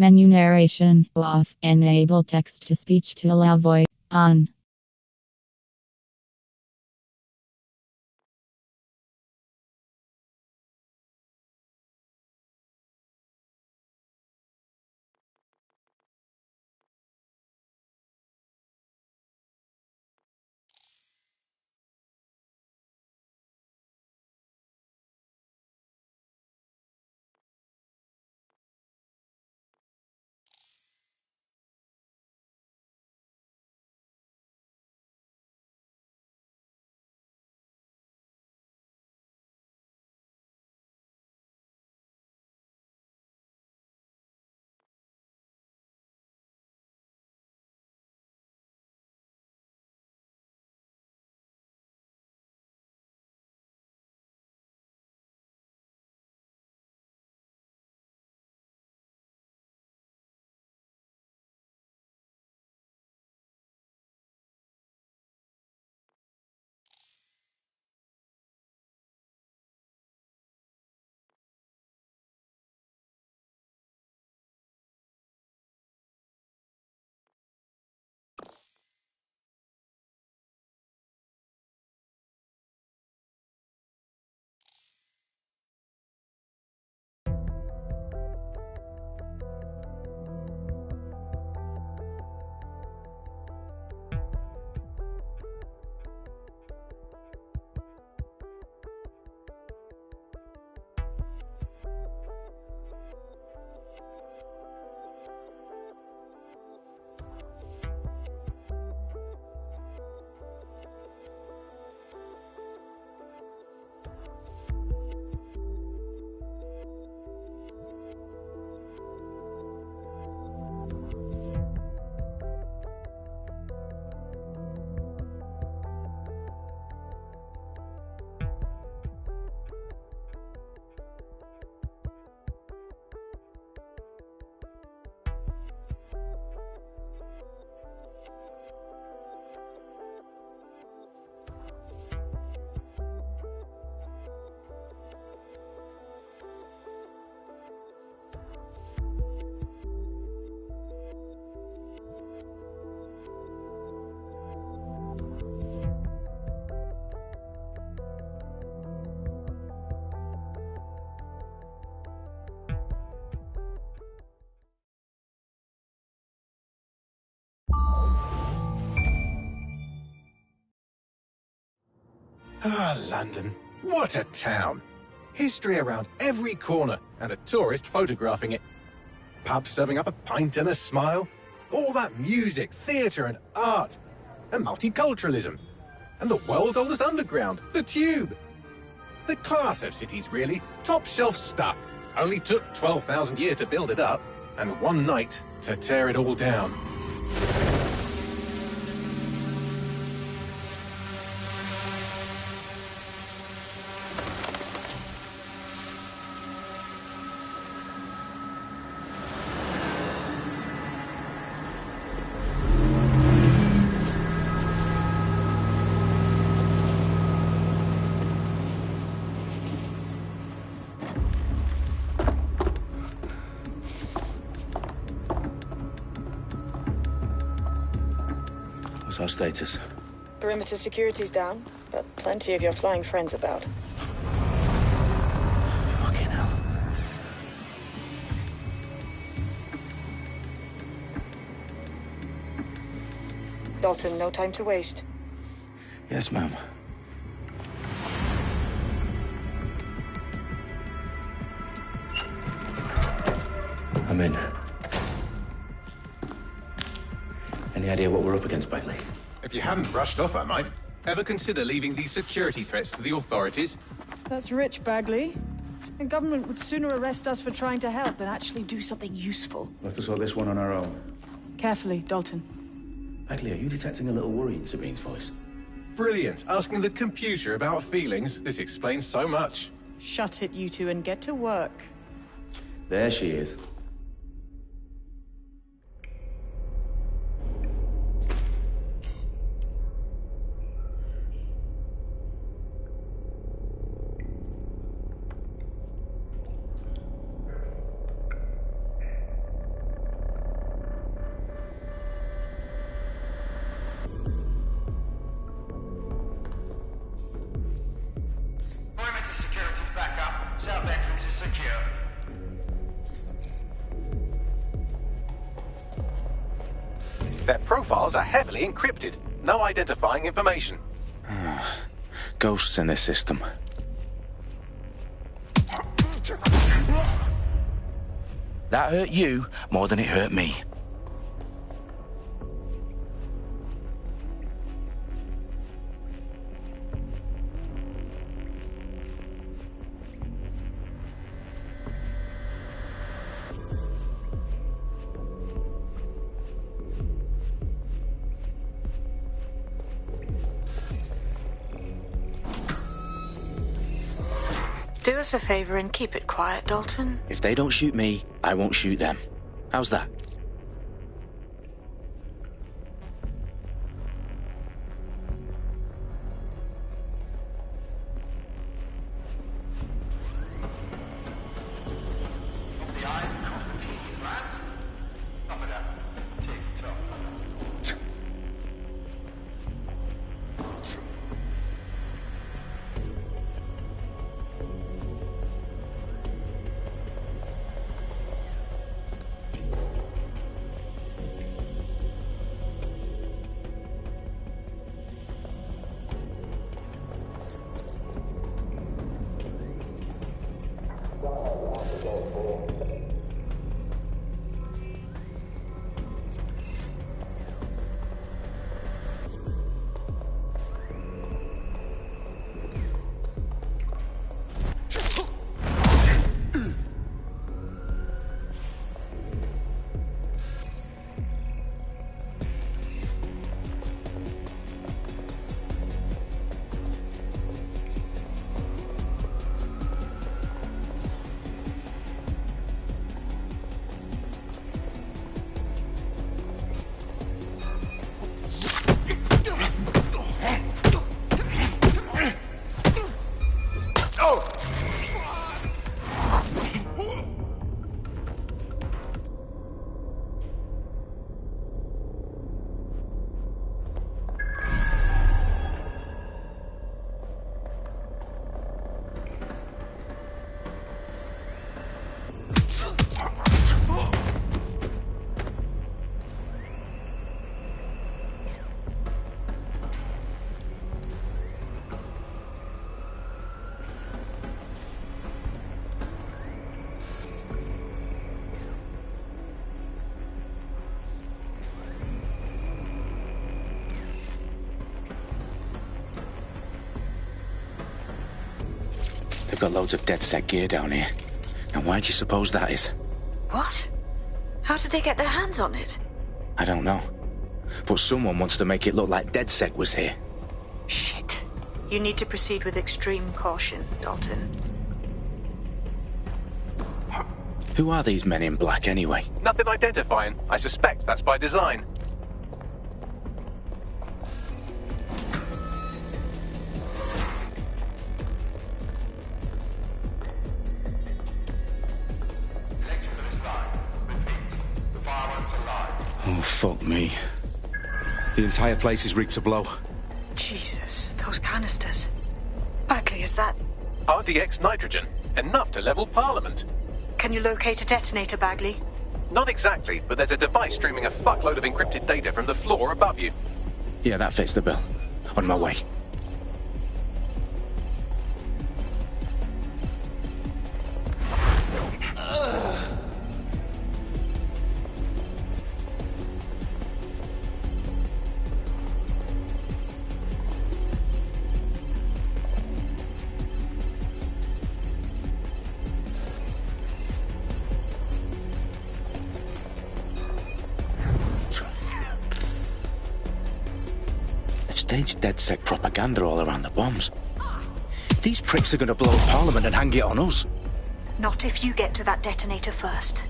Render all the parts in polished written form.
Menu narration off. Enable text to speech to allow voice on. Ah, London. What a town. History around every corner and a tourist photographing it. Pubs serving up a pint and a smile. All that music, theatre and art. And multiculturalism. And the world's oldest underground, the Tube. The class of cities, really. Top shelf stuff. Only took 12,000 years to build it up. And one night to tear it all down. What's our status? Perimeter security's down, but plenty of your flying friends about. Fucking hell. Dalton, no time to waste. Yes, ma'am. I'm in. Any idea what we're up against, Bagley? If you hadn't brushed off, I might. Ever consider leaving these security threats to the authorities? That's rich, Bagley. The government would sooner arrest us for trying to help than actually do something useful. We'll have to sort this one on our own. Carefully, Dalton. Bagley, are you detecting a little worry in Sabine's voice? Brilliant. Asking the computer about feelings. This explains so much. Shut it, you two, and get to work. There she is. Perimeter security's back up. South entrance is secure. Their profiles are heavily encrypted. No identifying information. Ghosts in this system. That hurt you more than it hurt me. Do us a favor and keep it quiet, Dalton. If they don't shoot me, I won't shoot them. How's that? The eyes across the T's, lads. Top of that. Tick-tock. They've got loads of dead-set gear down here. And why do you suppose that is? What? How did they get their hands on it? I don't know. But someone wants to make it look like DedSec was here. Shit. You need to proceed with extreme caution, Dalton. Who are these men in black anyway? Nothing identifying. I suspect that's by design. Oh, fuck me. The entire place is rigged to blow. Jesus, those canisters. Bagley, is that... RDX nitrogen. Enough to level Parliament. Can you locate a detonator, Bagley? Not exactly, but there's a device streaming a fuckload of encrypted data from the floor above you. Yeah, that fits the bill. On my way. staged DedSec propaganda all around the bombs. These pricks are going to blow up Parliament and hang it on us. Not if you get to that detonator first.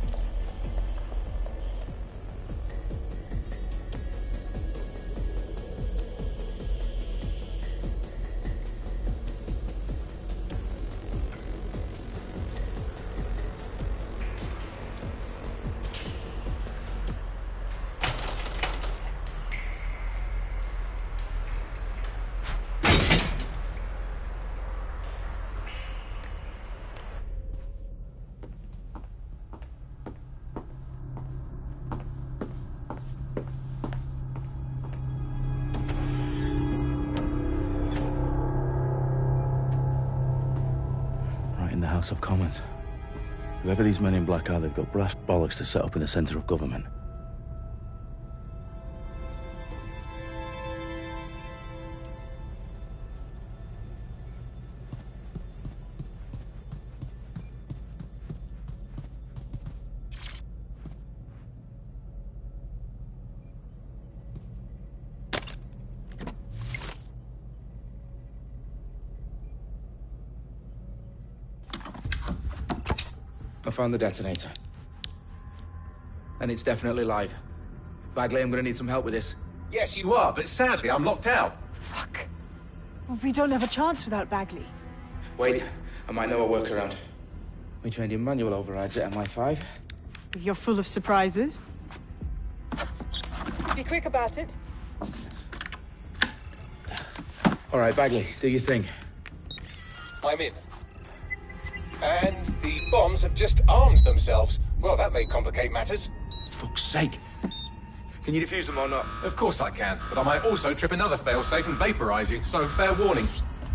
In the House of Commons. Whoever these men in black are, they've got brass bollocks to set up in the centre of government. I found the detonator. And it's definitely live. Bagley, I'm gonna need some help with this. Yes, you are, but sadly, I'm locked out. Fuck. Well, we don't have a chance without Bagley. Wait, I might know a workaround. We trained in manual overrides at MI5. You're full of surprises. Be quick about it. All right, Bagley, do your thing. I'm in. And the bombs have just armed themselves. Well, that may complicate matters. Fuck's sake. Can you defuse them or not? Of course I can, but I might also trip another failsafe and vaporize you, so fair warning.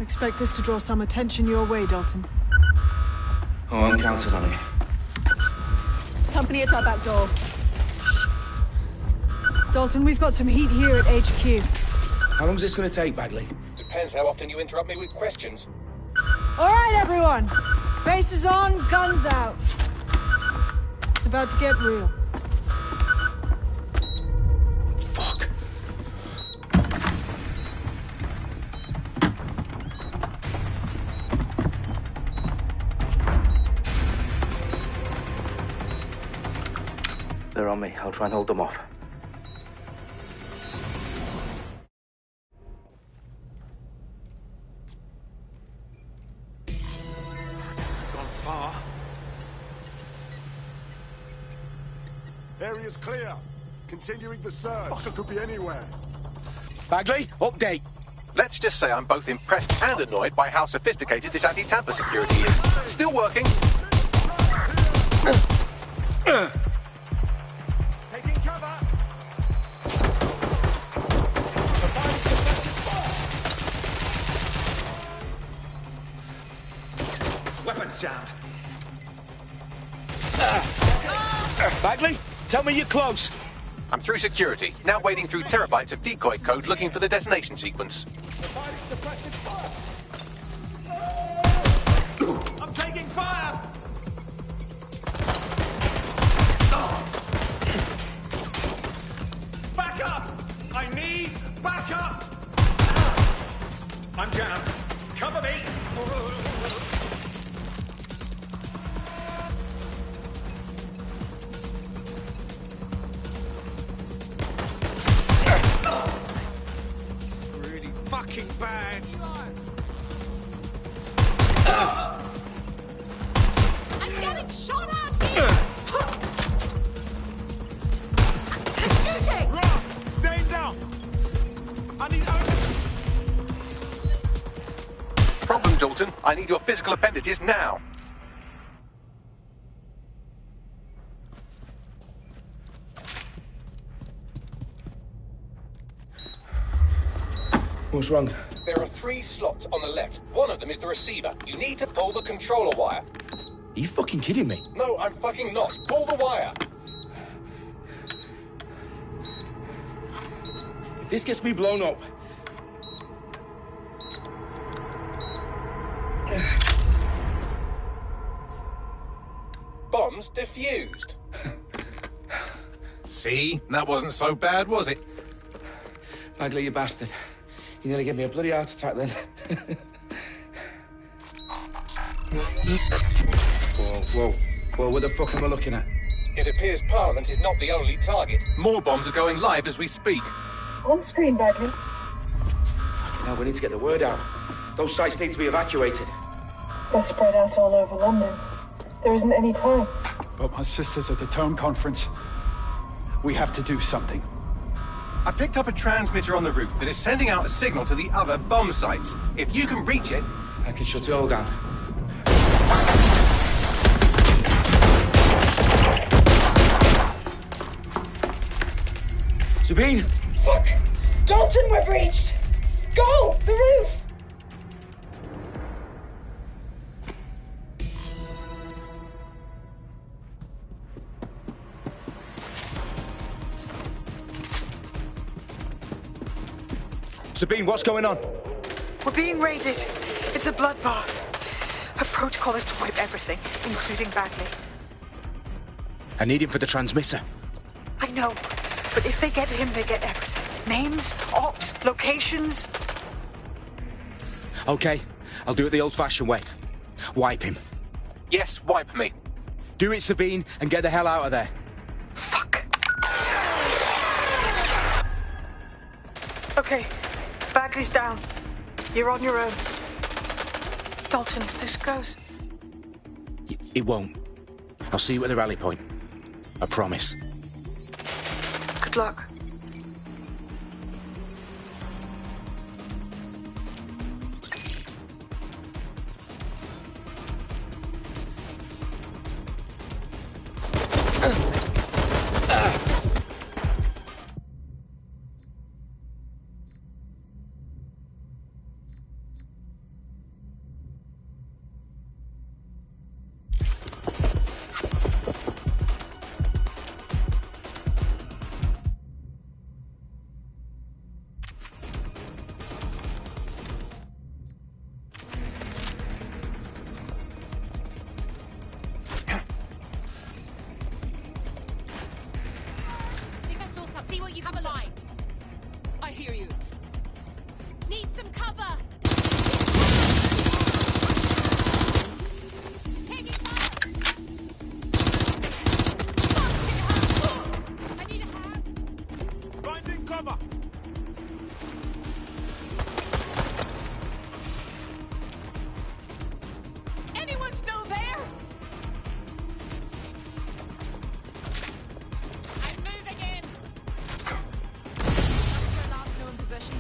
Expect this to draw some attention your way, Dalton. Oh, I'm counting on it. Company at our back door. Dalton, we've got some heat here at HQ. How long's this gonna take, Bagley? Depends how often you interrupt me with questions. All right, everyone. Faces on, guns out. It's about to get real. Fuck. They're on me. I'll try and hold them off. Area's clear. Continuing the search. Fucker could be anywhere. Bagley, update. Let's just say I'm both impressed and annoyed by how sophisticated this anti-tamper security is. Still working. Taking cover. Weapons jammed. Bagley, tell me you're close. I'm through security, now wading through terabytes of decoy code looking for the detonation sequence. I'm taking fire! Back up! I need backup! I'm jammed. Cover me! Fucking bad. I'm getting shot at here! Shooting! Ross, stay down. I need Problem, Dalton. I need your physical appendages now. What's wrong? There are 3 slots on the left. One of them is the receiver. You need to pull the controller wire. Are you fucking kidding me? No, I'm fucking not. Pull the wire. If this gets me blown up... Bombs defused. See? That wasn't so bad, was it? Bagley, you bastard. You nearly gave me a bloody heart attack then. Whoa, what the fuck am I looking at? It appears Parliament is not the only target. More bombs are going live as we speak. On screen, Bagley. Now we need to get the word out. Those sites need to be evacuated. They're spread out all over London. There isn't any time. But my sister's at the town conference. We have to do something. I picked up a transmitter on the roof that is sending out a signal to the other bomb sites. If you can reach it... I can shut it all down. Sabine! Fuck! Dalton, we're breached! Go! The roof! Sabine, what's going on? We're being raided. It's a bloodbath. Her protocol is to wipe everything, including Bagley. I need him for the transmitter. I know, but if they get him, they get everything. Names, ops, locations. Okay, I'll do it the old-fashioned way. Wipe him. Yes, wipe me. Do it, Sabine, and get the hell out of there. Fuck. Okay, Bagley's down. You're on your own. Dalton, if this goes... It won't. I'll see you at the rally point. I promise. Good luck. See what you have alive. I hear you. Need some cover. Taking fire. I need a hand. Finding cover. Anyone still there? I'm moving in. Last known position.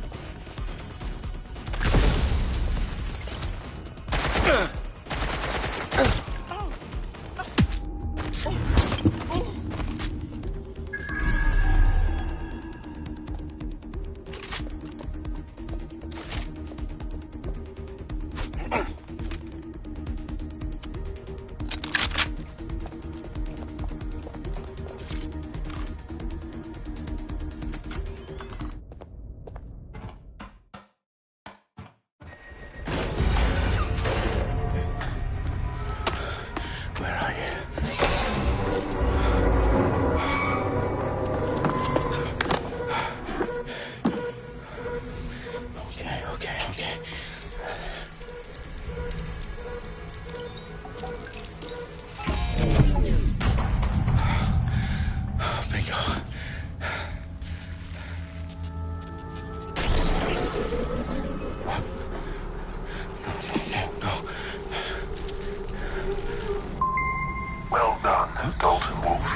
Well done, Dalton Wolf.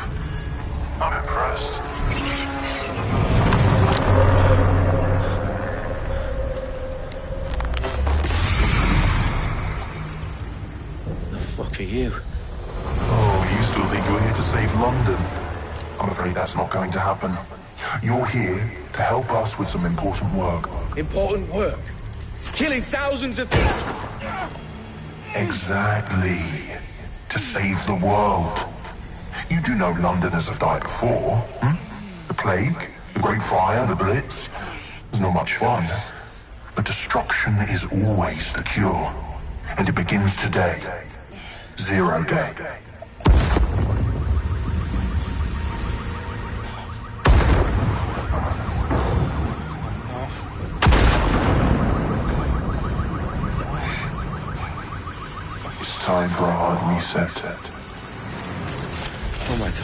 I'm impressed. The fuck are you? Oh, you still think you're here to save London? I'm afraid that's not going to happen. You're here to help us with some important work. Important work? Killing thousands of people? Exactly. To save the world. You do know Londoners have died before, hmm? The plague, the Great Fire, the Blitz. It's not much fun. But destruction is always the cure. And it begins today. 0 day. time for a hard reset. Oh my god.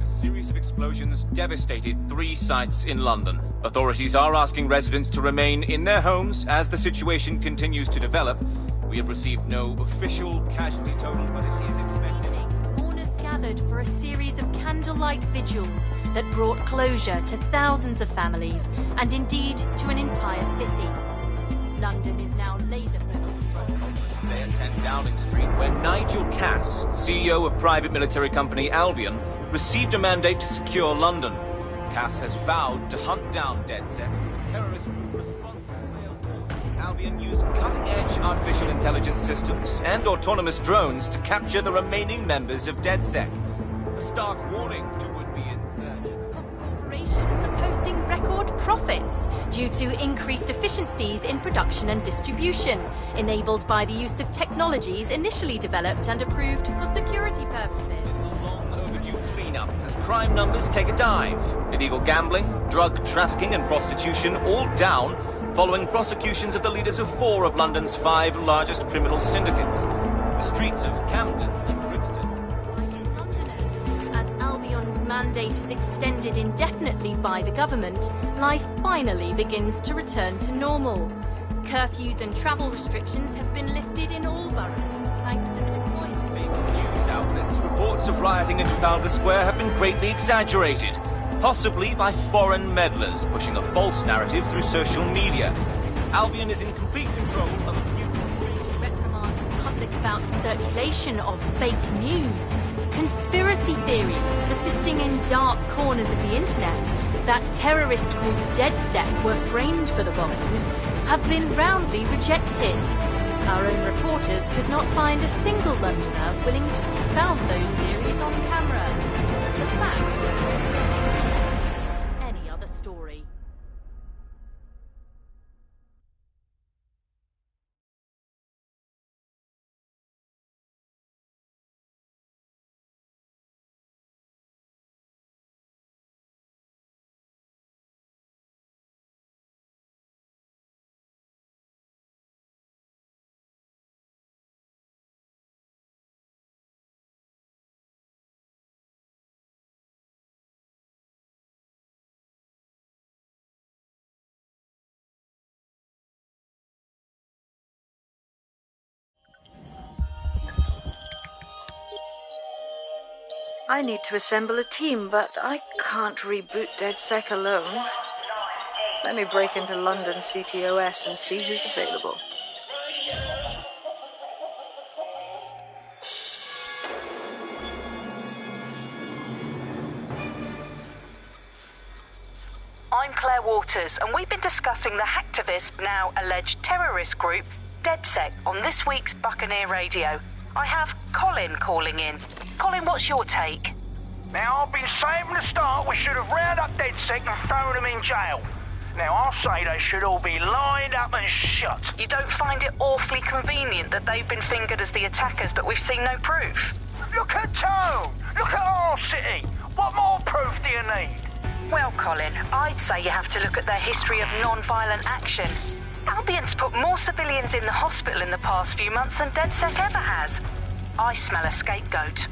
A series of explosions devastated 3 sites in London. Authorities are asking residents to remain in their homes as the situation continues to develop. We have received no official casualty total, but it is expected. Mourners gathered for a series of candlelight vigils that brought closure to thousands of families and indeed to an entire city. London is now laser-focused. They at 10 Downing Street when Nigel Cass, CEO of private military company Albion, received a mandate to secure London. Cass has vowed to hunt down DedSec. Terrorist responses failed. Albion used cutting-edge artificial intelligence systems and autonomous drones to capture the remaining members of DedSec. A stark warning to would-be insurgents. Corporations are posting record profits due to increased efficiencies in production and distribution, enabled by the use of technologies initially developed and approved for security purposes. Cleanup as crime numbers take a dive. Illegal gambling, drug trafficking and prostitution all down following prosecutions of the leaders of 4 of London's 5 largest criminal syndicates. The streets of Camden and Brixton. Londoners, as Albion's mandate is extended indefinitely by the government, life finally begins to return to normal. Curfews and travel restrictions have been lifted in all boroughs, thanks to the deployment. News outlets' reports of rioting in Trafalgar Square have been greatly exaggerated, possibly by foreign meddlers pushing a false narrative through social media. Albion is in complete control of a reprimand the public about the circulation of fake news, conspiracy theories persisting in dark corners of the internet that terrorist group DedSec were framed for the bombings have been roundly rejected. Our own reporters could not find a single Londoner willing to expound those theories on camera. The facts support any other story. I need to assemble a team, but I can't reboot DedSec alone. Let me break into London CTOS and see who's available. I'm Claire Waters, and we've been discussing the hacktivist, now alleged terrorist group, DedSec, on this week's Buccaneer Radio. I have Colin calling in. Colin, what's your take? Now, I've been saying from the start we should have rounded up DedSec and thrown them in jail. Now, I'll say they should all be lined up and shot. You don't find it awfully convenient that they've been fingered as the attackers, but we've seen no proof? Look at Tone! Look at our city! What more proof do you need? Well, Colin, I'd say you have to look at their history of non-violent action. Albion's put more civilians in the hospital in the past few months than DedSec ever has. I smell a scapegoat.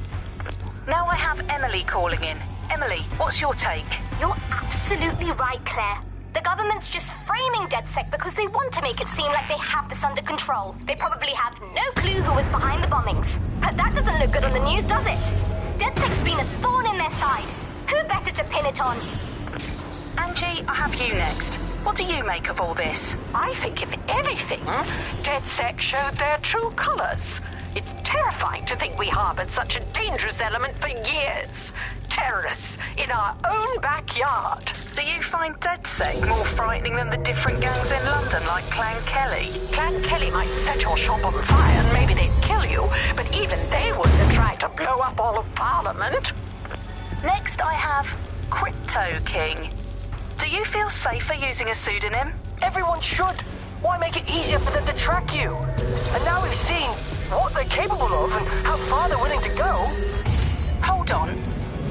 Now I have Emily calling in. Emily, what's your take? You're absolutely right, Claire. The government's just framing DedSec because they want to make it seem like they have this under control. They probably have no clue who was behind the bombings. But that doesn't look good on the news, does it? DedSec's been a thorn in their side. Who better to pin it on? Angie, I have you next. What do you make of all this? I think, if anything, DedSec showed their true colours. It's terrifying to think we harboured such a dangerous element for years. Terrorists in our own backyard. Do you find DedSec more frightening than the different gangs in London, like Clan Kelly? Clan Kelly might set your shop on fire and maybe they'd kill you, but even they wouldn't have tried to blow up all of Parliament. Next, I have Crypto King. Do you feel safer using a pseudonym? Everyone should. Why make it easier for them to track you? And now we've seen what they're capable of and how far they're willing to go. Hold on.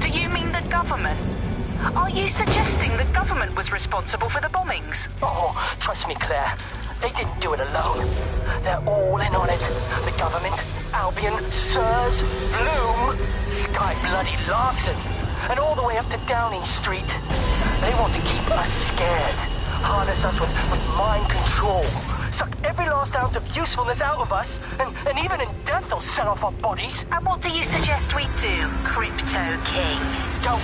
Do you mean the government? Are you suggesting the government was responsible for the bombings? Oh, trust me, Claire. They didn't do it alone. They're all in on it. The government, Albion, Sirs, Bloom, Sky Bloody Larson, and all the way up to Downing Street. They want to keep us scared. Harness us with mind control. Suck every last ounce of usefulness out of us, and even in death they'll sell off our bodies. And what do you suggest we do, Crypto King? Go.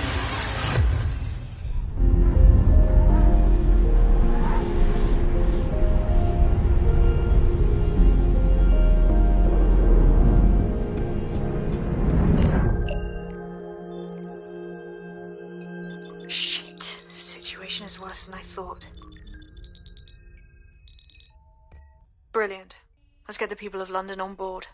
Shit. Situation is worse than I thought. Brilliant. Let's get the people of London on board.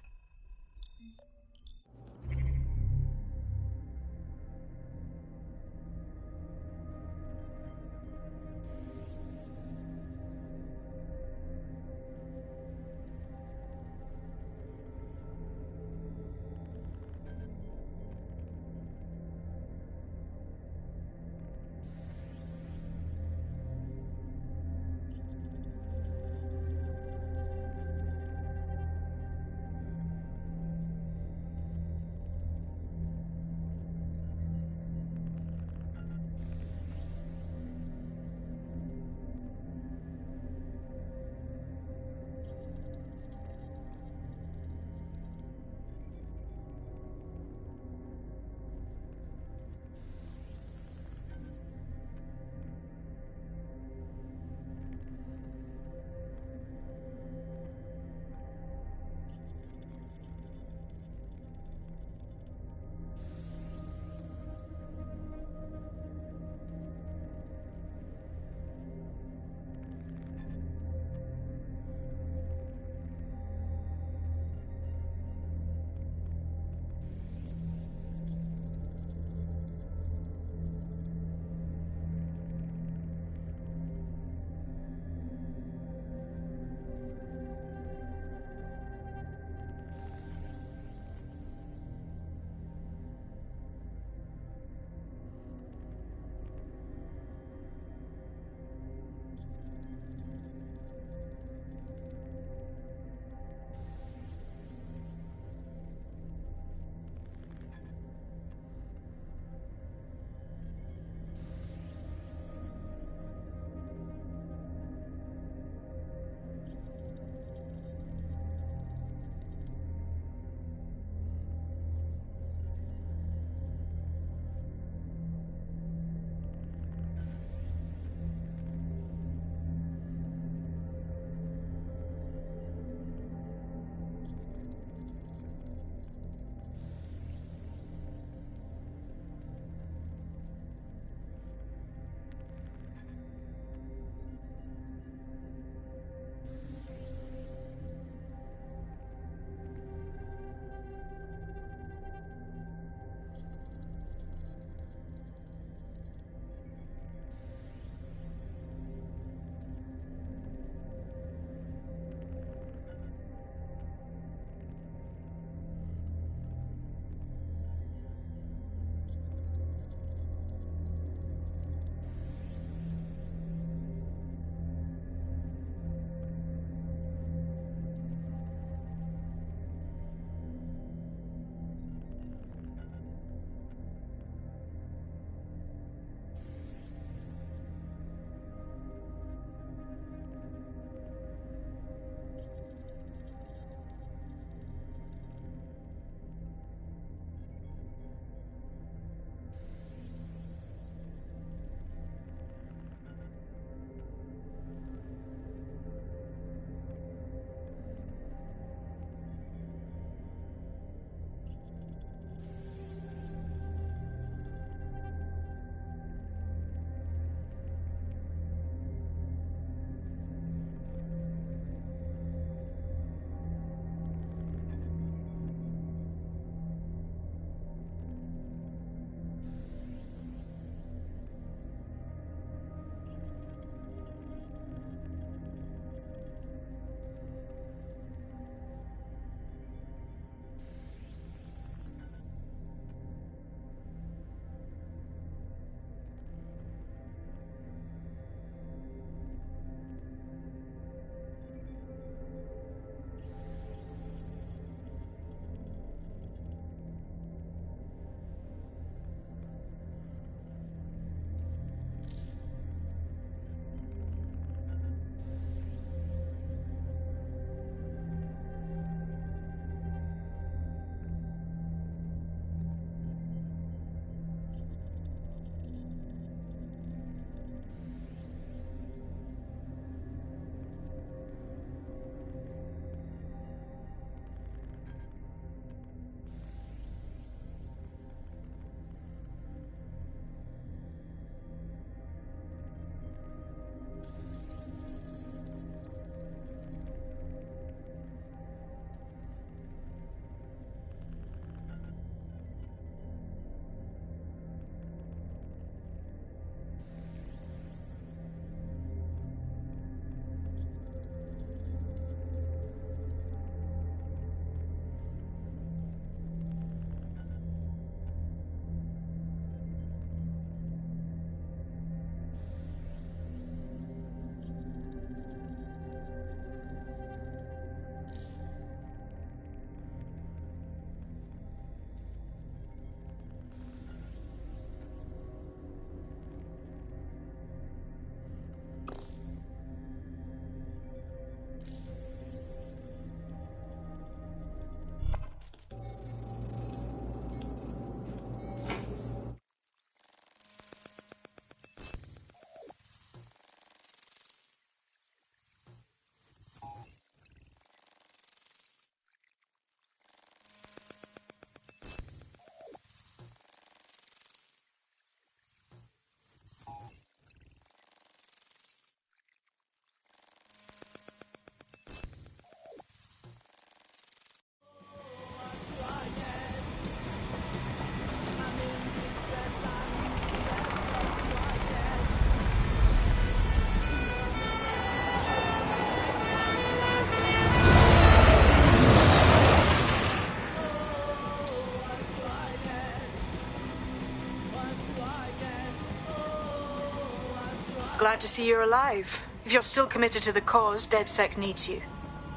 Glad to see you're alive. If you're still committed to the cause, DedSec needs you.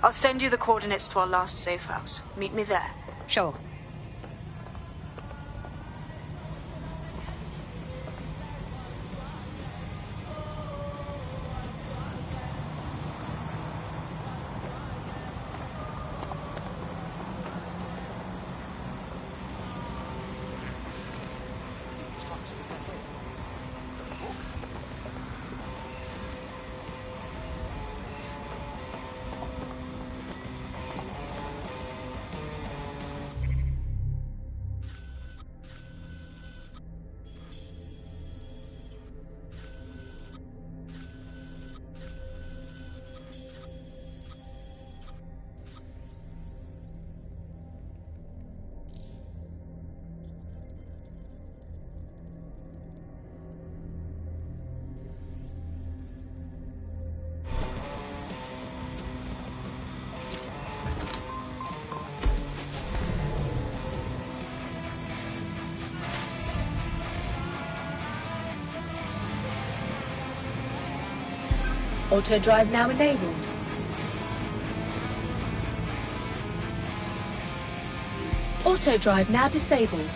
I'll send you the coordinates to our last safe house. Meet me there. Sure. Auto drive now enabled. Auto drive now disabled.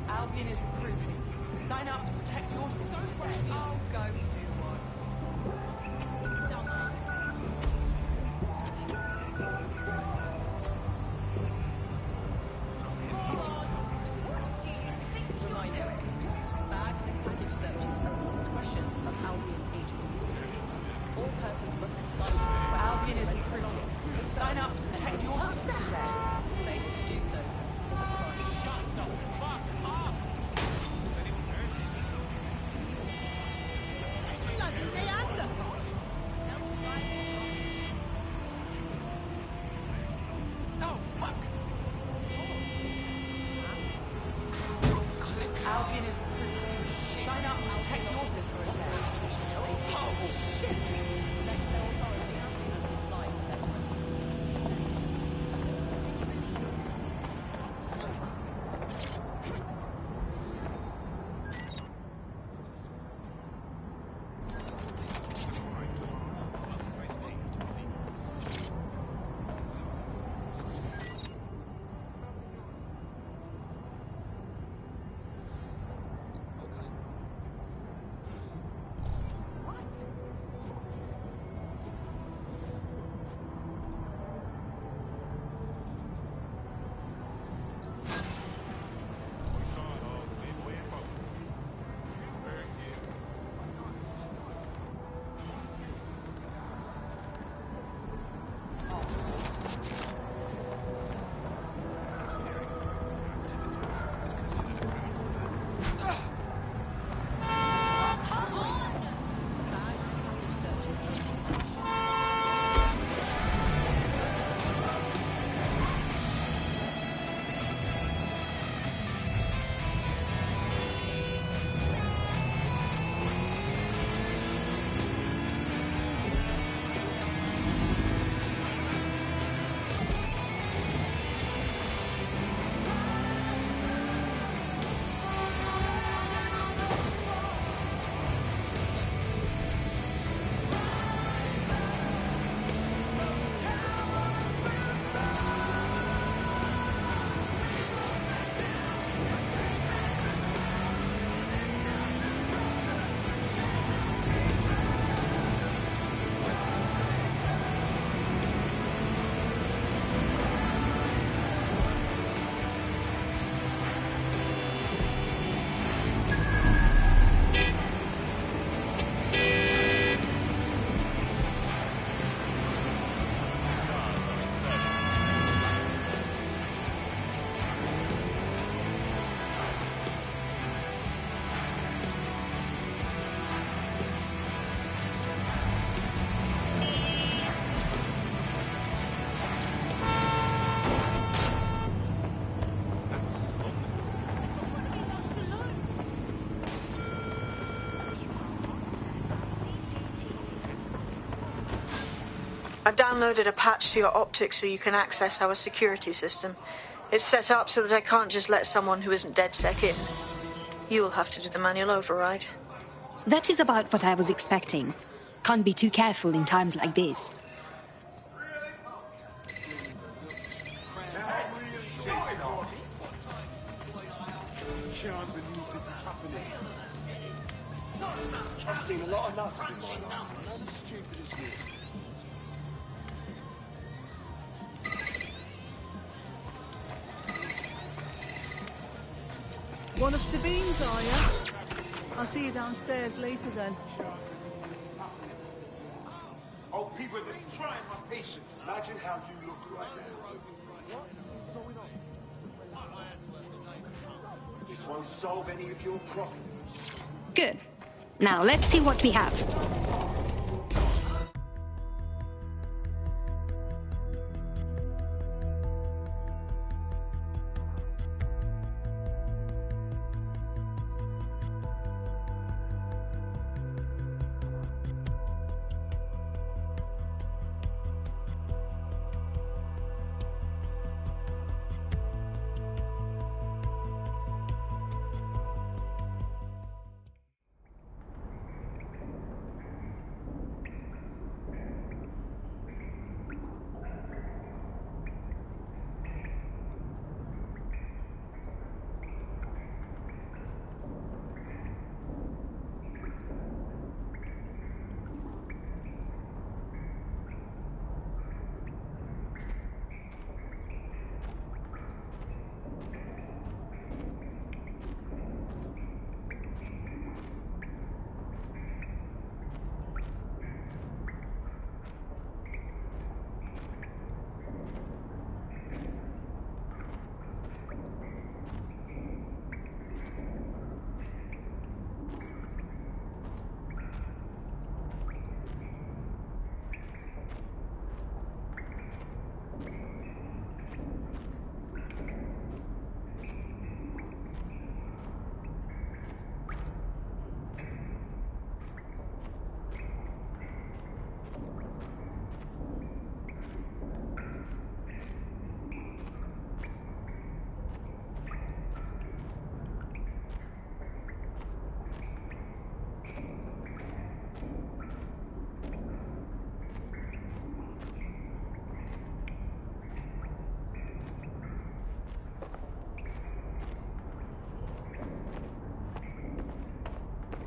Albion is recruiting. Sign up to protect your city today. I'll go do one. Bag and package searches are at the discretion of Albion agents. All persons must comply with the Albion is recruiting. Sign up to protect your city today. Failure to do so is a crime. Shut the fuck up! Oh, fuck! Albion is recruiting. Sign up to protect your system today. Oh, shit! Respect their authority and comply with their directives. I've downloaded a patch to your optics so you can access our security system. It's set up so that I can't just let someone who isn't DedSec in. You'll have to do the manual override. That is about what I was expecting. Can't be too careful in times like this. I've seen a lot of nutters in my life. None as stupid as you. One of Sabine's, are you? I'll see you downstairs later then. Oh, people are just trying my patience. Imagine how you look right now. This won't solve any of your problems. Good. Now let's see what we have.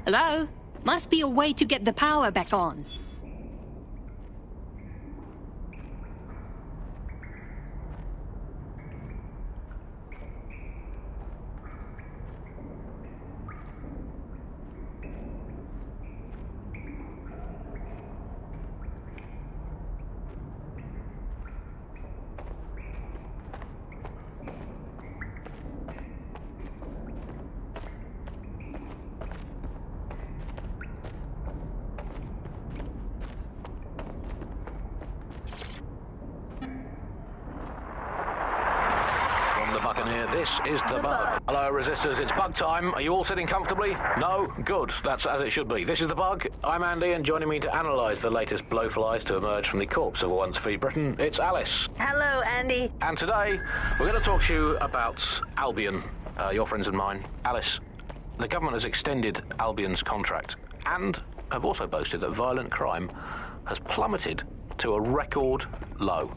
Hello? Must be a way to get the power back on. This is the bug. Hello, resistors. It's bug time. Are you all sitting comfortably? No? Good. That's as it should be. This is the bug. I'm Andy, and joining me to analyse the latest blowflies to emerge from the corpse of a once free Britain, it's Alice. Hello, Andy. And today, we're going to talk to you about Albion, your friends and mine. Alice, the government has extended Albion's contract and have also boasted that violent crime has plummeted to a record low.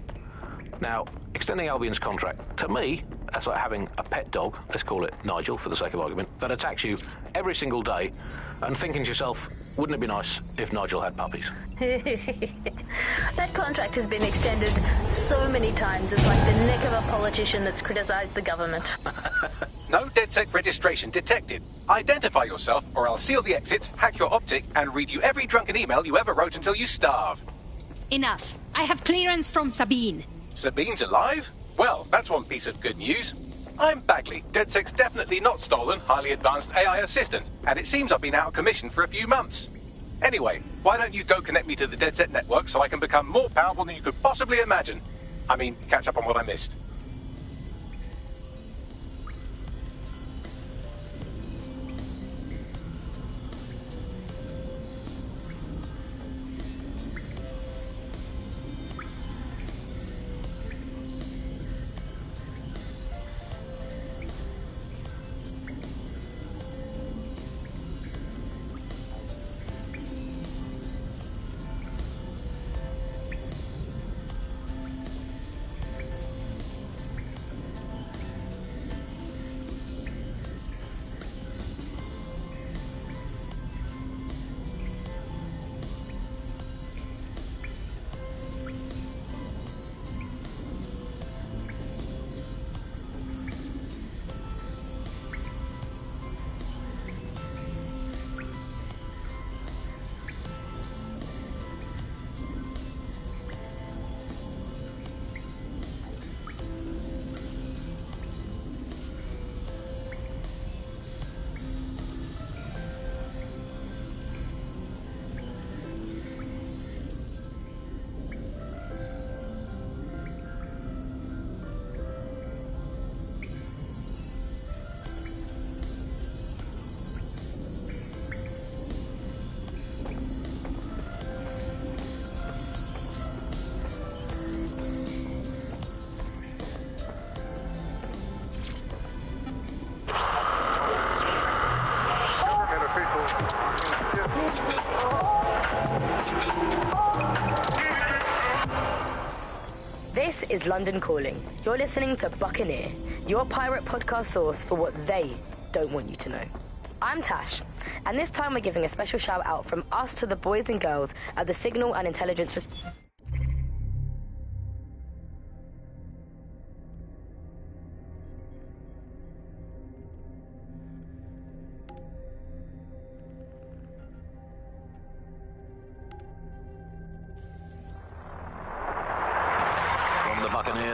Now, extending Albion's contract, to me, that's like having a pet dog, let's call it Nigel for the sake of argument, that attacks you every single day and thinking to yourself, wouldn't it be nice if Nigel had puppies? That contract has been extended so many times, it's like the neck of a politician that's criticised the government. No DedSec registration detected. Identify yourself or I'll seal the exits, hack your optic and read you every drunken email you ever wrote until you starve. Enough. I have clearance from Sabine. Sabine's alive? Well, that's one piece of good news. I'm Bagley, DedSec's definitely not stolen, highly advanced AI assistant, and it seems I've been out of commission for a few months. Anyway, why don't you go connect me to the DedSec network so I can become more powerful than you could possibly imagine? I mean, catch up on what I missed. is London Calling. You're listening to Buccaneer, your pirate podcast source for what they don't want you to know. I'm Tash, and this time we're giving a special shout out from us to the boys and girls at the Signal and Intelligence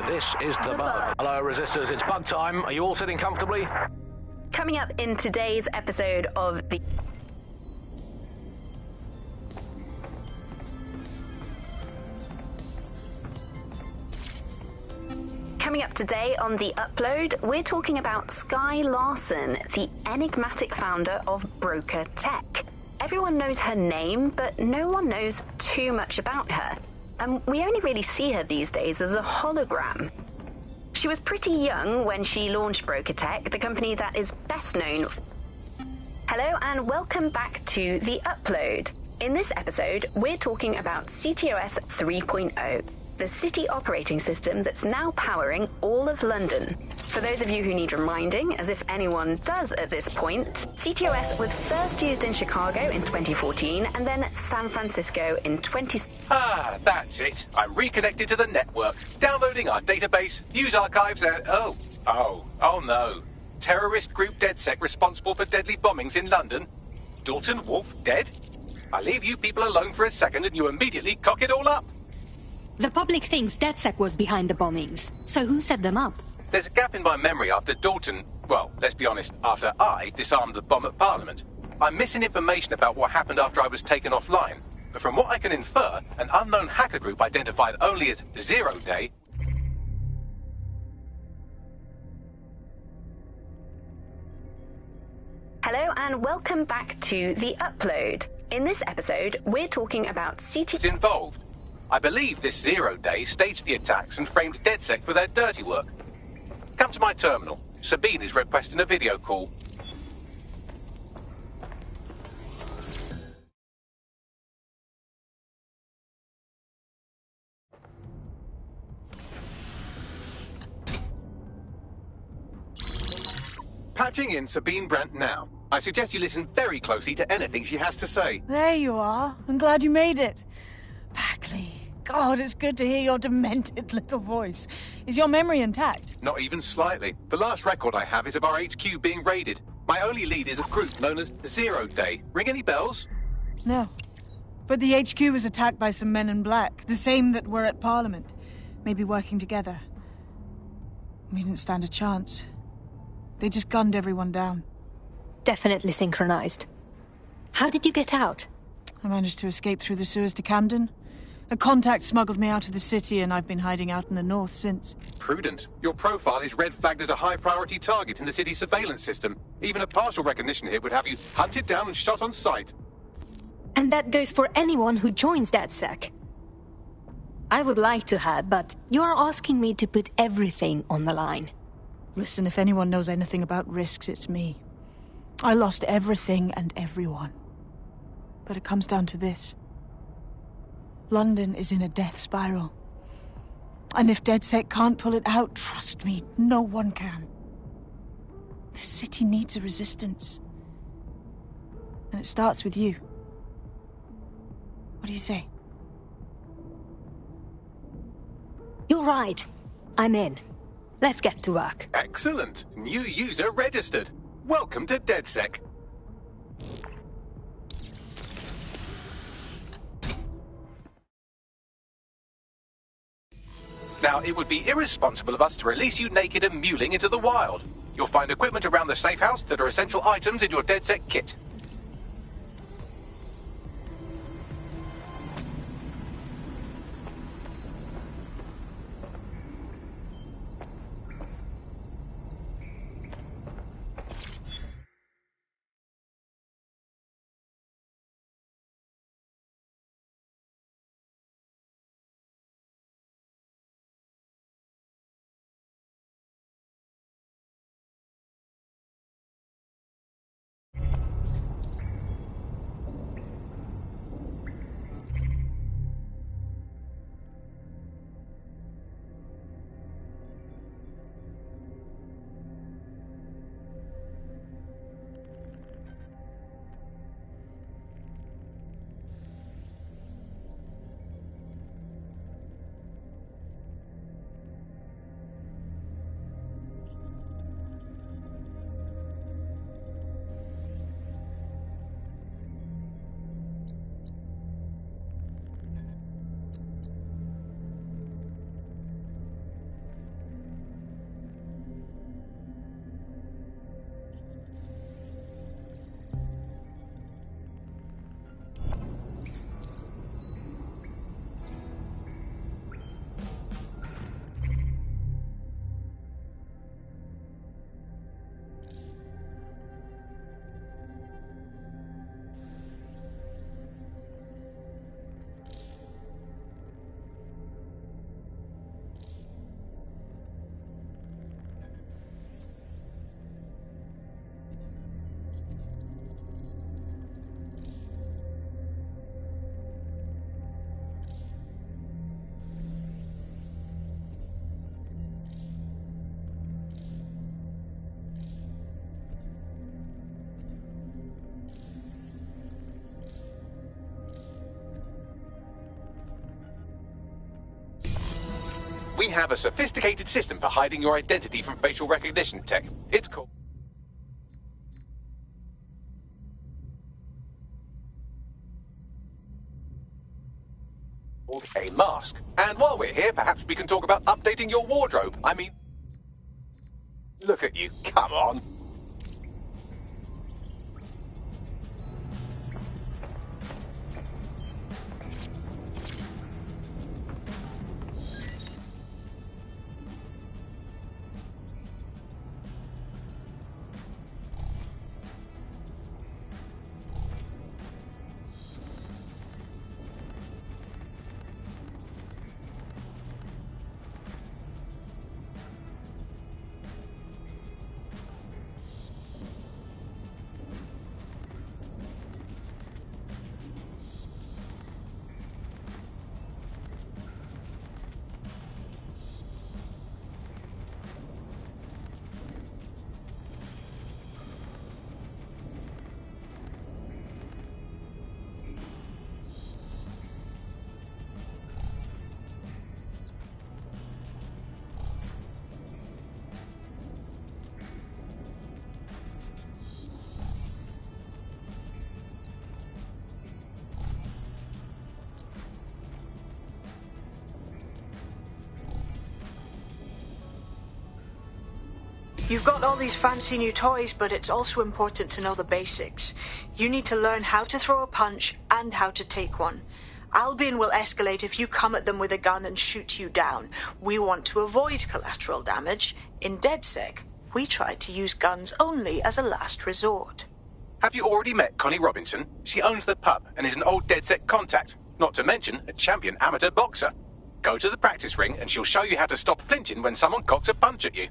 This is the Bug. Hello, Resistors. It's Bug time. Are you all sitting comfortably? Coming up in today's episode of the... Coming up today on The Upload, we're talking about Skye Larson, the enigmatic founder of Broker Tech. Everyone knows her name, but no one knows too much about her. And we only really see her these days as a hologram. She was pretty young when she launched Broker Tech, the company that is best known. Hello and welcome back to The Upload. In this episode, we're talking about CTOS 3.0, the city operating system that's now powering all of London. For those of you who need reminding, as if anyone does at this point, CTOS was first used in Chicago in 2014 and then San Francisco in 20... Ah, that's it. I'm reconnected to the network, downloading our database, news archives, and... Oh no. Terrorist group DedSec responsible for deadly bombings in London? Dalton Wolf dead? I leave you people alone for a second and you immediately cock it all up. The public thinks DedSec was behind the bombings, so who set them up? There's a gap in my memory after Dalton, well, let's be honest, after I disarmed the bomb at Parliament. I'm missing information about what happened after I was taken offline, but from what I can infer, an unknown hacker group identified only as Zero Day... Hello and welcome back to The Upload. In this episode, we're talking about CTOS... involved. I believe this Zero Day staged the attacks and framed DedSec for their dirty work. Come to my terminal. Sabine is requesting a video call. Patching in Sabine Brandt now. I suggest you listen very closely to anything she has to say. There you are. I'm glad you made it. Backley. God, it's good to hear your demented little voice. Is your memory intact? Not even slightly. The last record I have is of our HQ being raided. My only lead is a group known as Zero Day. Ring any bells? No. But the HQ was attacked by some men in black, the same that were at Parliament. Maybe working together. We didn't stand a chance. They just gunned everyone down. Definitely synchronized. How did you get out? I managed to escape through the sewers to Camden. A contact smuggled me out of the city, and I've been hiding out in the north since. Prudent. Your profile is red flagged as a high-priority target in the city's surveillance system. Even a partial recognition hit would have you hunted down and shot on sight. And that goes for anyone who joins DedSec. I would like to have, but you're asking me to put everything on the line. Listen, if anyone knows anything about risks, it's me. I lost everything and everyone. But it comes down to this. London is in a death spiral. And if DedSec can't pull it out, trust me, no one can. The city needs a resistance. And it starts with you. What do you say? You're right. I'm in. Let's get to work. Excellent. New user registered. Welcome to DedSec. Now, it would be irresponsible of us to release you naked and mewling into the wild. You'll find equipment around the safe house that are essential items in your DedSec kit. We have a sophisticated system for hiding your identity from facial recognition tech. It's called a mask. And while we're here, perhaps we can talk about updating your wardrobe. I mean, look at you, come on. You've got all these fancy new toys, but it's also important to know the basics. You need to learn how to throw a punch and how to take one. Albion will escalate if you come at them with a gun and shoot you down. We want to avoid collateral damage. In DedSec, we try to use guns only as a last resort. Have you already met Connie Robinson? She owns the pub and is an old DedSec contact, not to mention a champion amateur boxer. Go to the practice ring and she'll show you how to stop flinching when someone cocks a punch at you.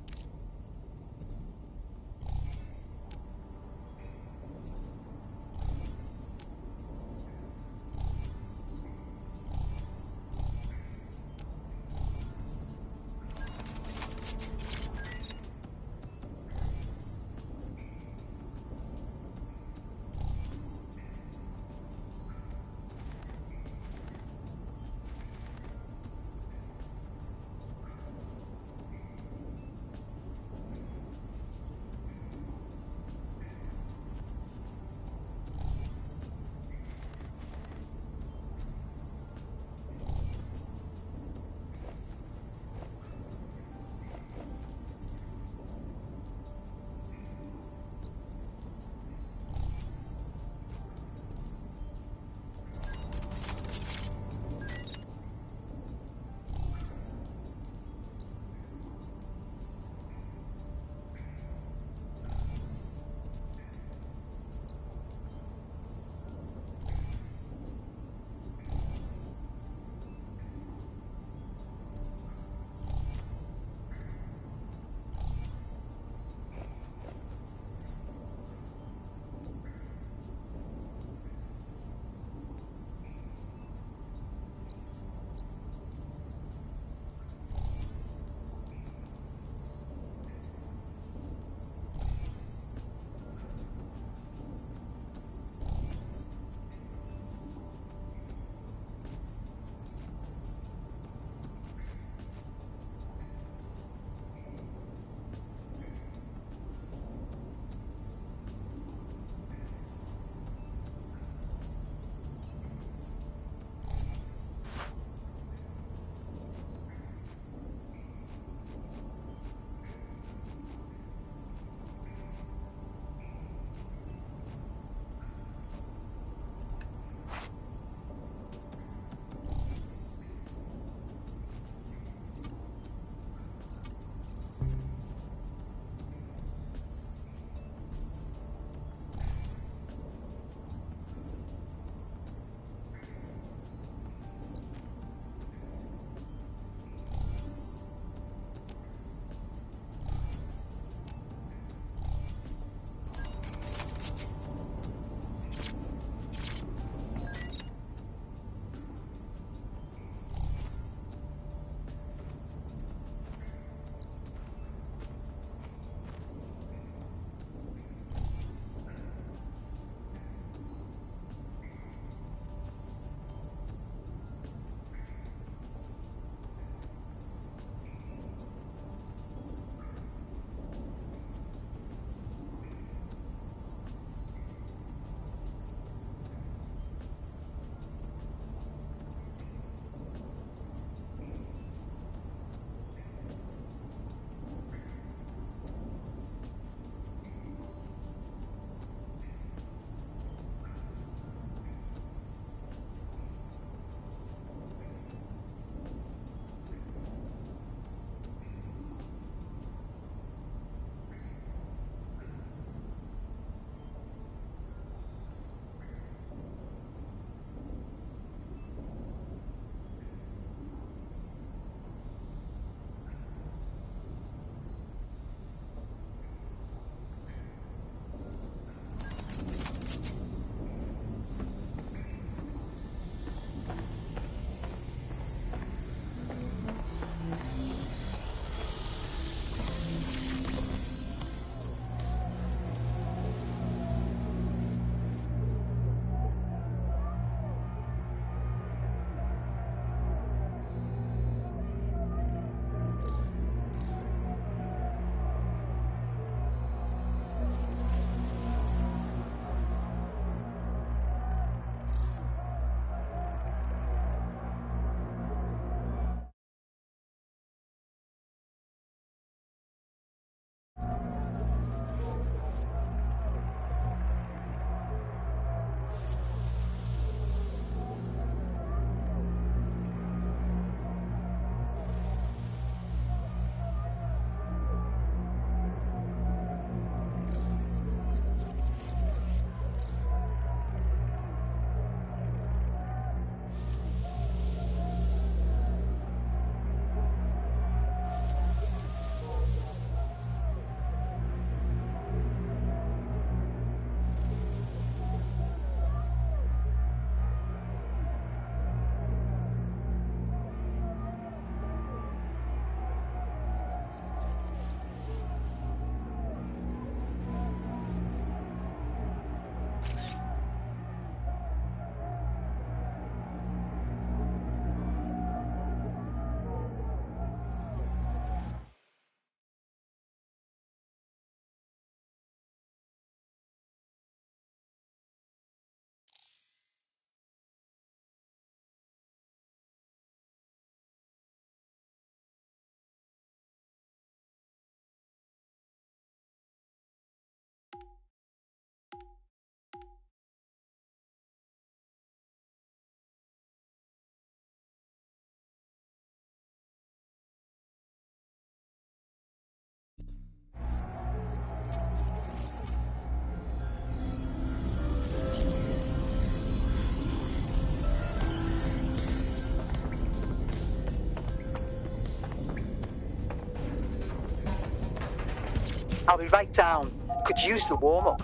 I'll be right down. Could use the warm-up.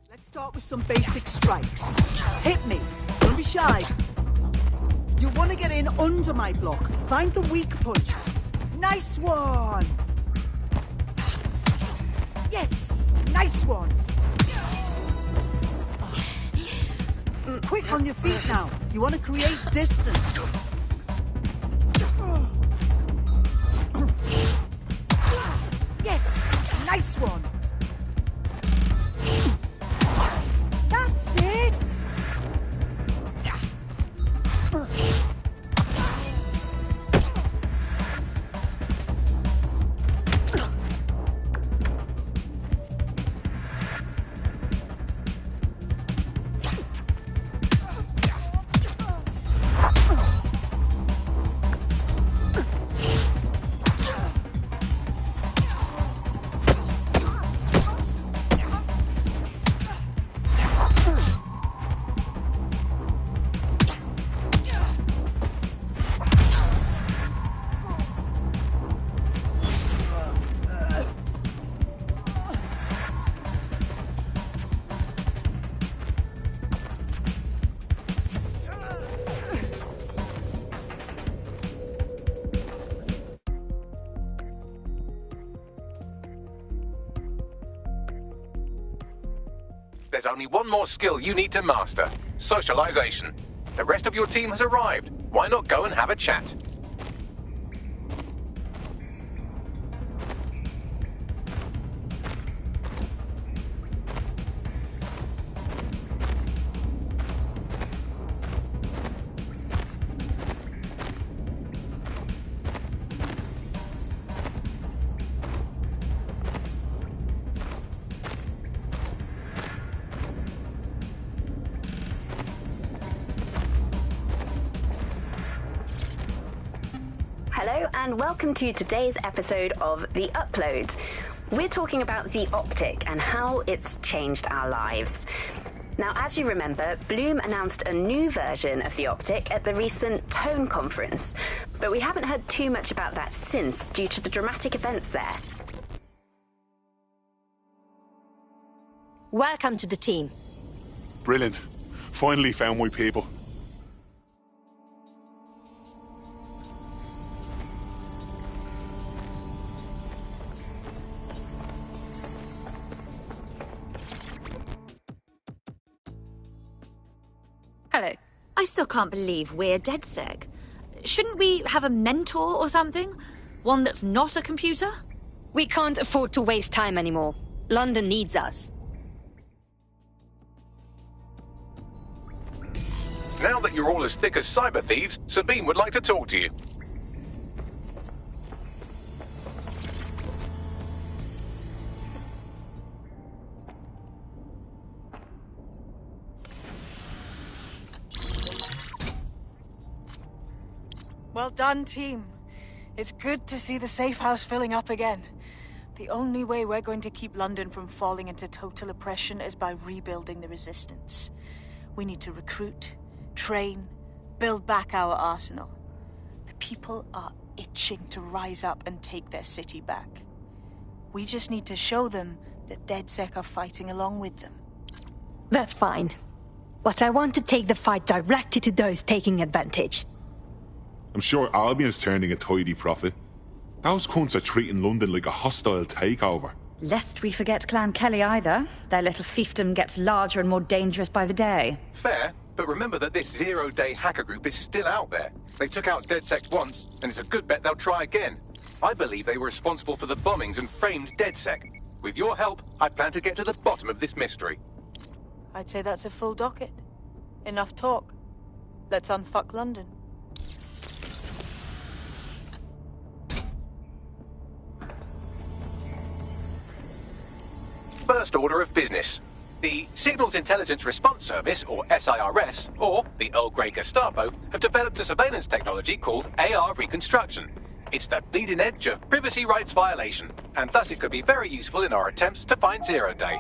Let's start with some basic strikes. Hit me. Don't be shy. You want to get in under my block. Find the weak points. Nice one. Yes, nice one. Quick on your feet now. You want to create distance. Yes, nice one. That's it. There's only one more skill you need to master. Socialization. The rest of your team has arrived. Why not go and have a chat? Hello and welcome to today's episode of The Upload. We're talking about the optic and how it's changed our lives. Now, as you remember, Bloom announced a new version of the optic at the recent Tone conference, but we haven't heard too much about that since due to the dramatic events there. Welcome to the team. Brilliant. Finally found my people. Hello. I still can't believe we're DedSec. Shouldn't we have a mentor or something? One that's not a computer? We can't afford to waste time anymore. London needs us. Now that you're all as thick as cyber thieves, Sabine would like to talk to you. Well done, team. It's good to see the safe house filling up again. The only way we're going to keep London from falling into total oppression is by rebuilding the resistance. We need to recruit, train, build back our arsenal. The people are itching to rise up and take their city back. We just need to show them that DedSec are fighting along with them. That's fine. But I want to take the fight directly to those taking advantage. I'm sure Albion's turning a tidy profit. Those cunts are treating London like a hostile takeover. Lest we forget Clan Kelly either. Their little fiefdom gets larger and more dangerous by the day. Fair, but remember that this zero-day hacker group is still out there. They took out DedSec once, and it's a good bet they'll try again. I believe they were responsible for the bombings and framed DedSec. With your help, I plan to get to the bottom of this mystery. I'd say that's a full docket. Enough talk. Let's unfuck London. First order of business. The Signals Intelligence Response Service, or SIRS, or the Earl Grey Gestapo, have developed a surveillance technology called AR Reconstruction. It's the bleeding edge of privacy rights violation, and thus it could be very useful in our attempts to find Zero Day.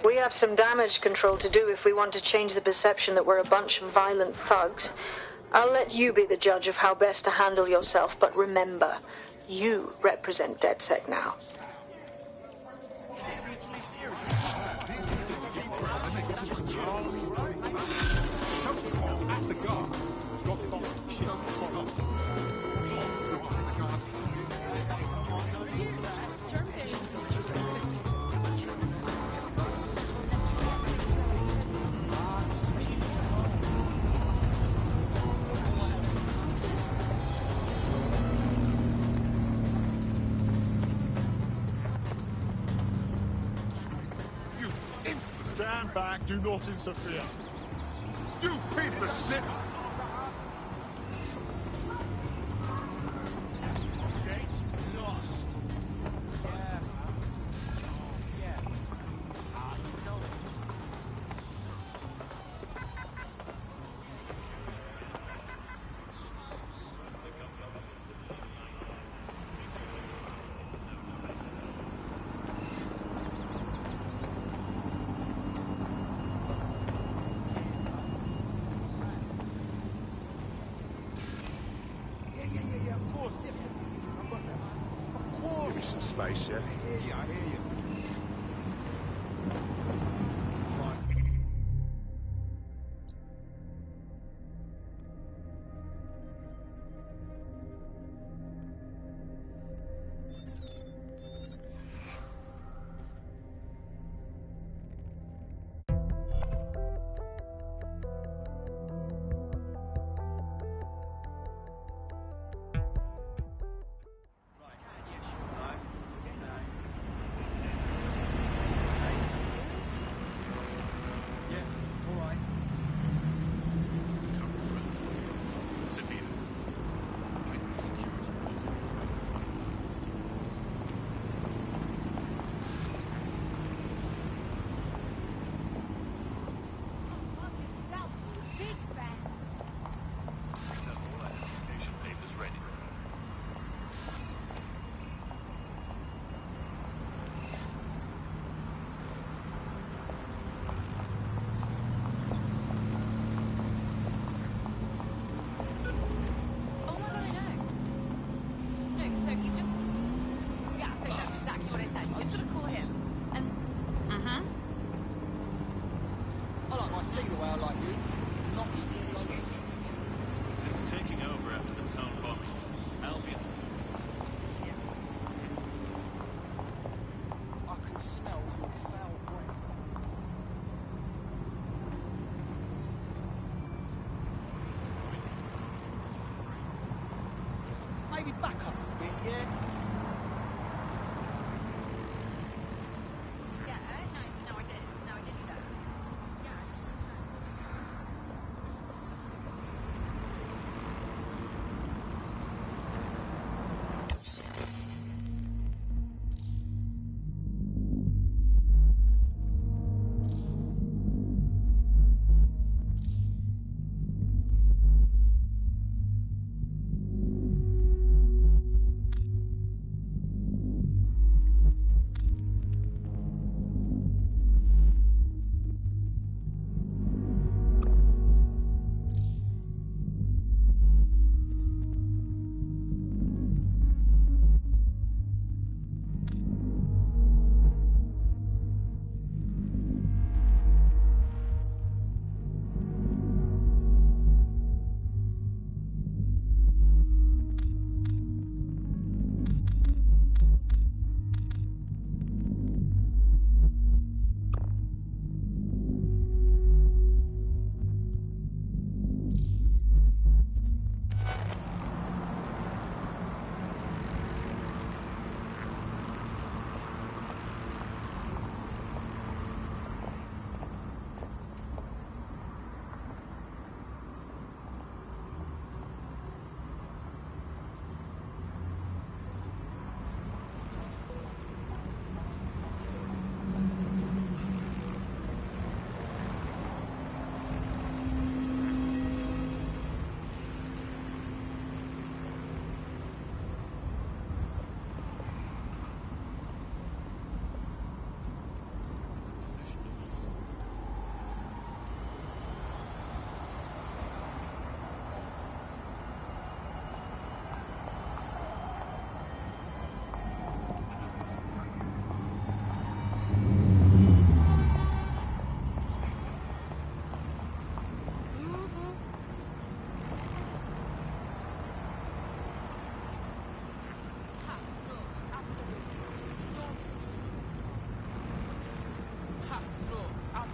We have some damage control to do if we want to change the perception that we're a bunch of violent thugs. I'll let you be the judge of how best to handle yourself, but remember, you represent DedSec now. Stand back, do not interfere. You piece of shit! Space, yeah? Yeah, I hear you. Since taking over after the town bombings, Albion... I can smell your foul breath. Maybe back up a bit, yeah?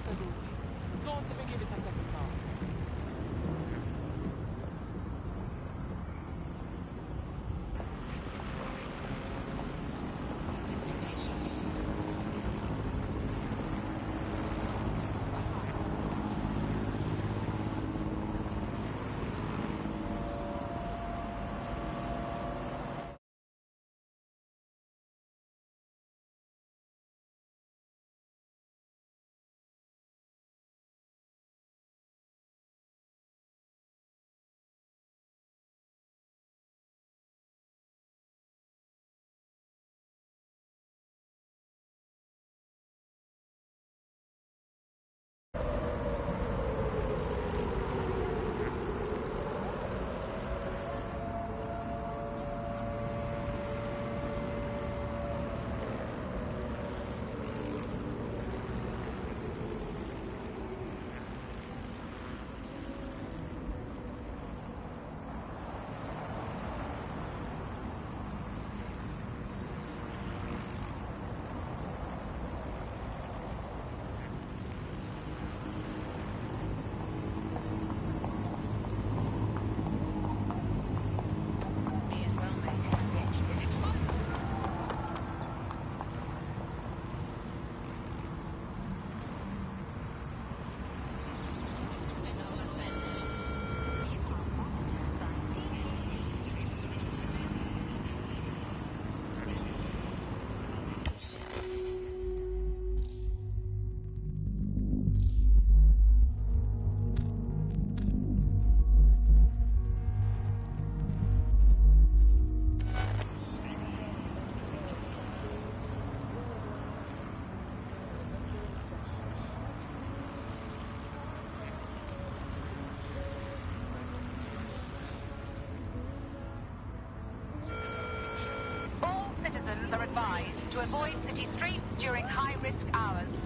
Absolutely. Don't even give it a second thought. Citizens are advised to avoid city streets during high-risk hours.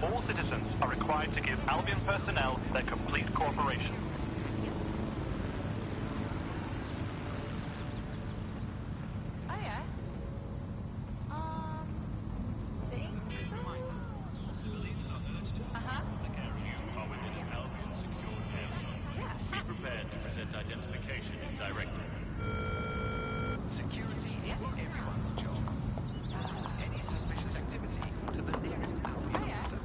All citizens are required to give Albion personnel their complete cooperation. Identification director. Security is everyone's job. Any suspicious activity to the nearest Albion officer.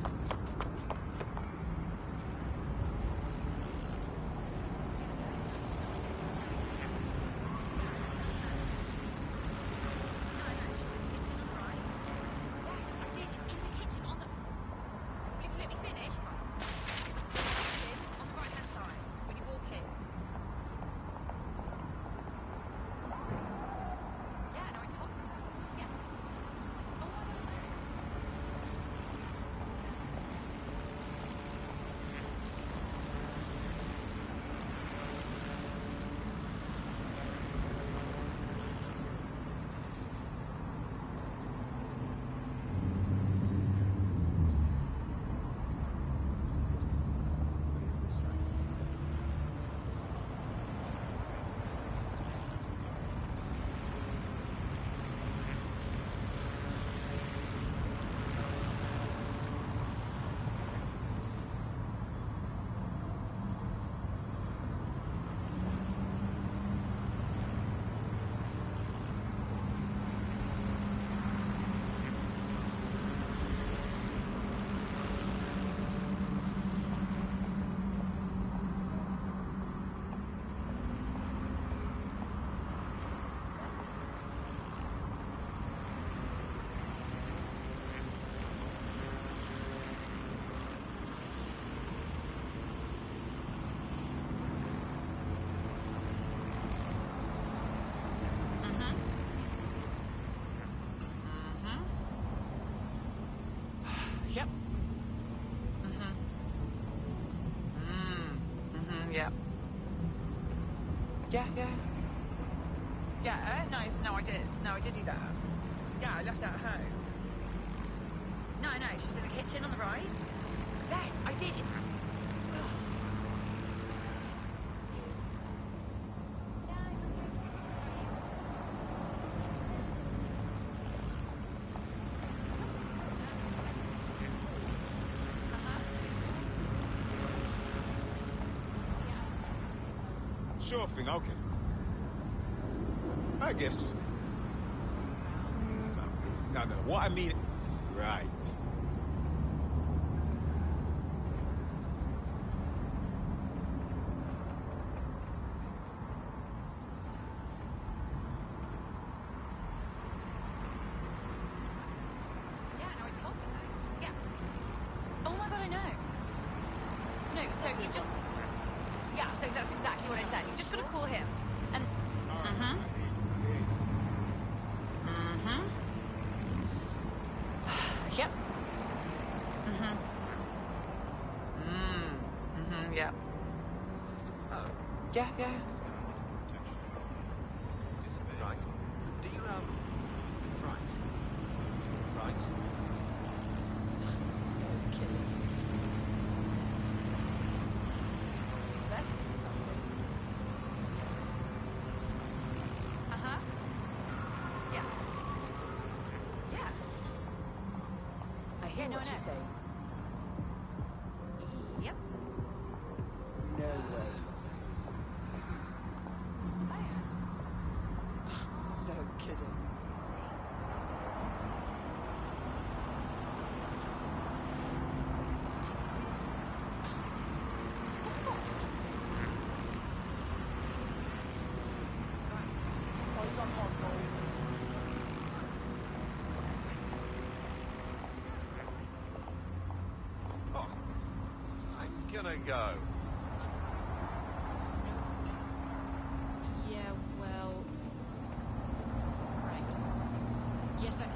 Yep. Yeah. Yeah, no, I did. No, I did do that. Yeah, I left it at home. No, she's in the kitchen on the right. Yes, I did. It's... Sure thing, okay. I guess. No, what I mean... Right. Yeah, no, I told you. Yeah. Oh my god, I know. No, so you just... Yeah, so that's exactly what I said. You just gotta call him. And... Yep. Yeah. Yeah. Right. Do you, Right. No kidding. That's something. Yeah. I hear what you say. Yep. No way. No kidding. I'm gonna go. Yeah, well... Right. Yes, I...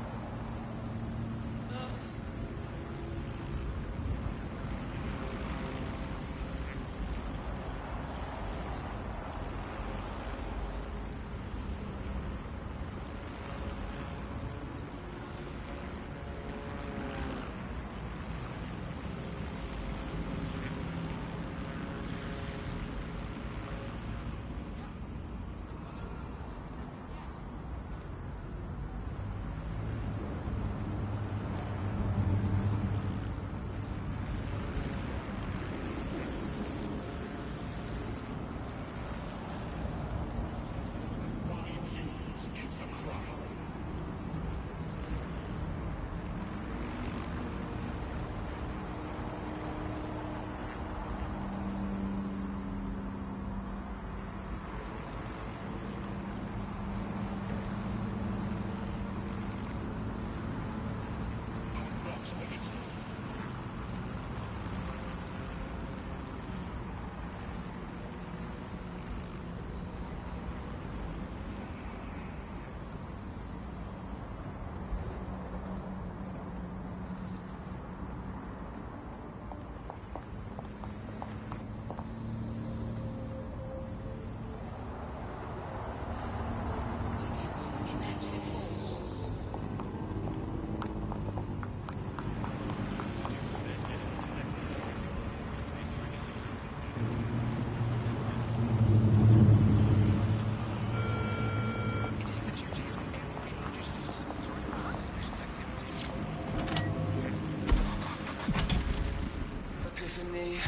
Epiphany.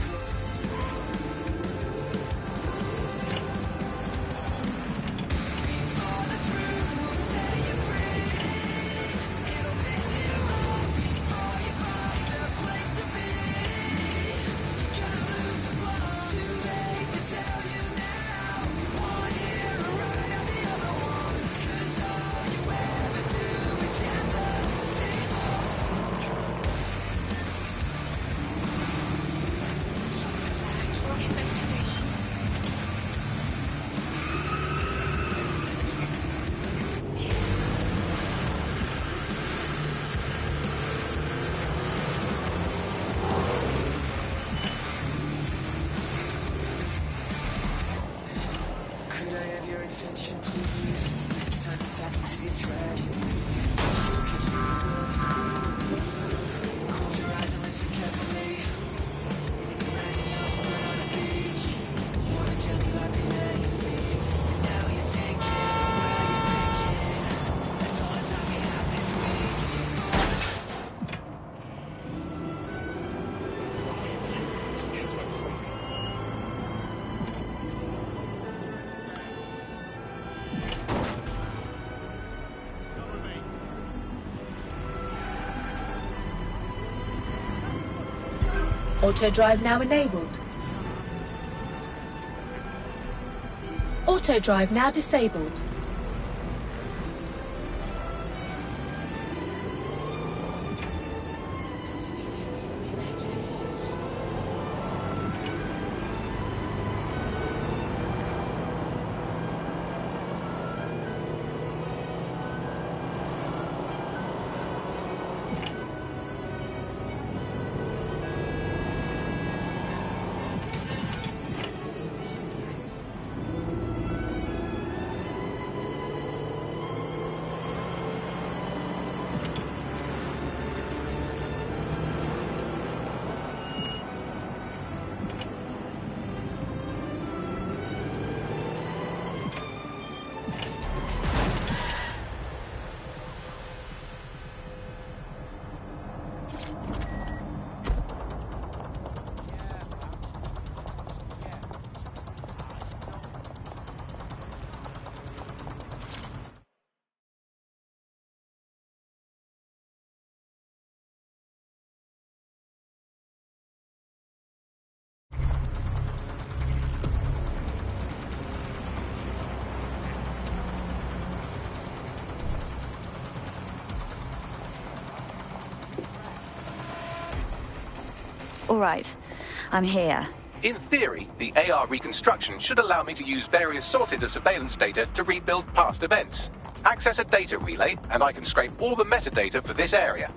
Could I have your attention, please? It's time to tap into your tragedy. You could use it. Auto drive now enabled. Auto drive now disabled. All right, I'm here. In theory, the AR reconstruction should allow me to use various sources of surveillance data to rebuild past events. Access a data relay, and I can scrape all the metadata for this area.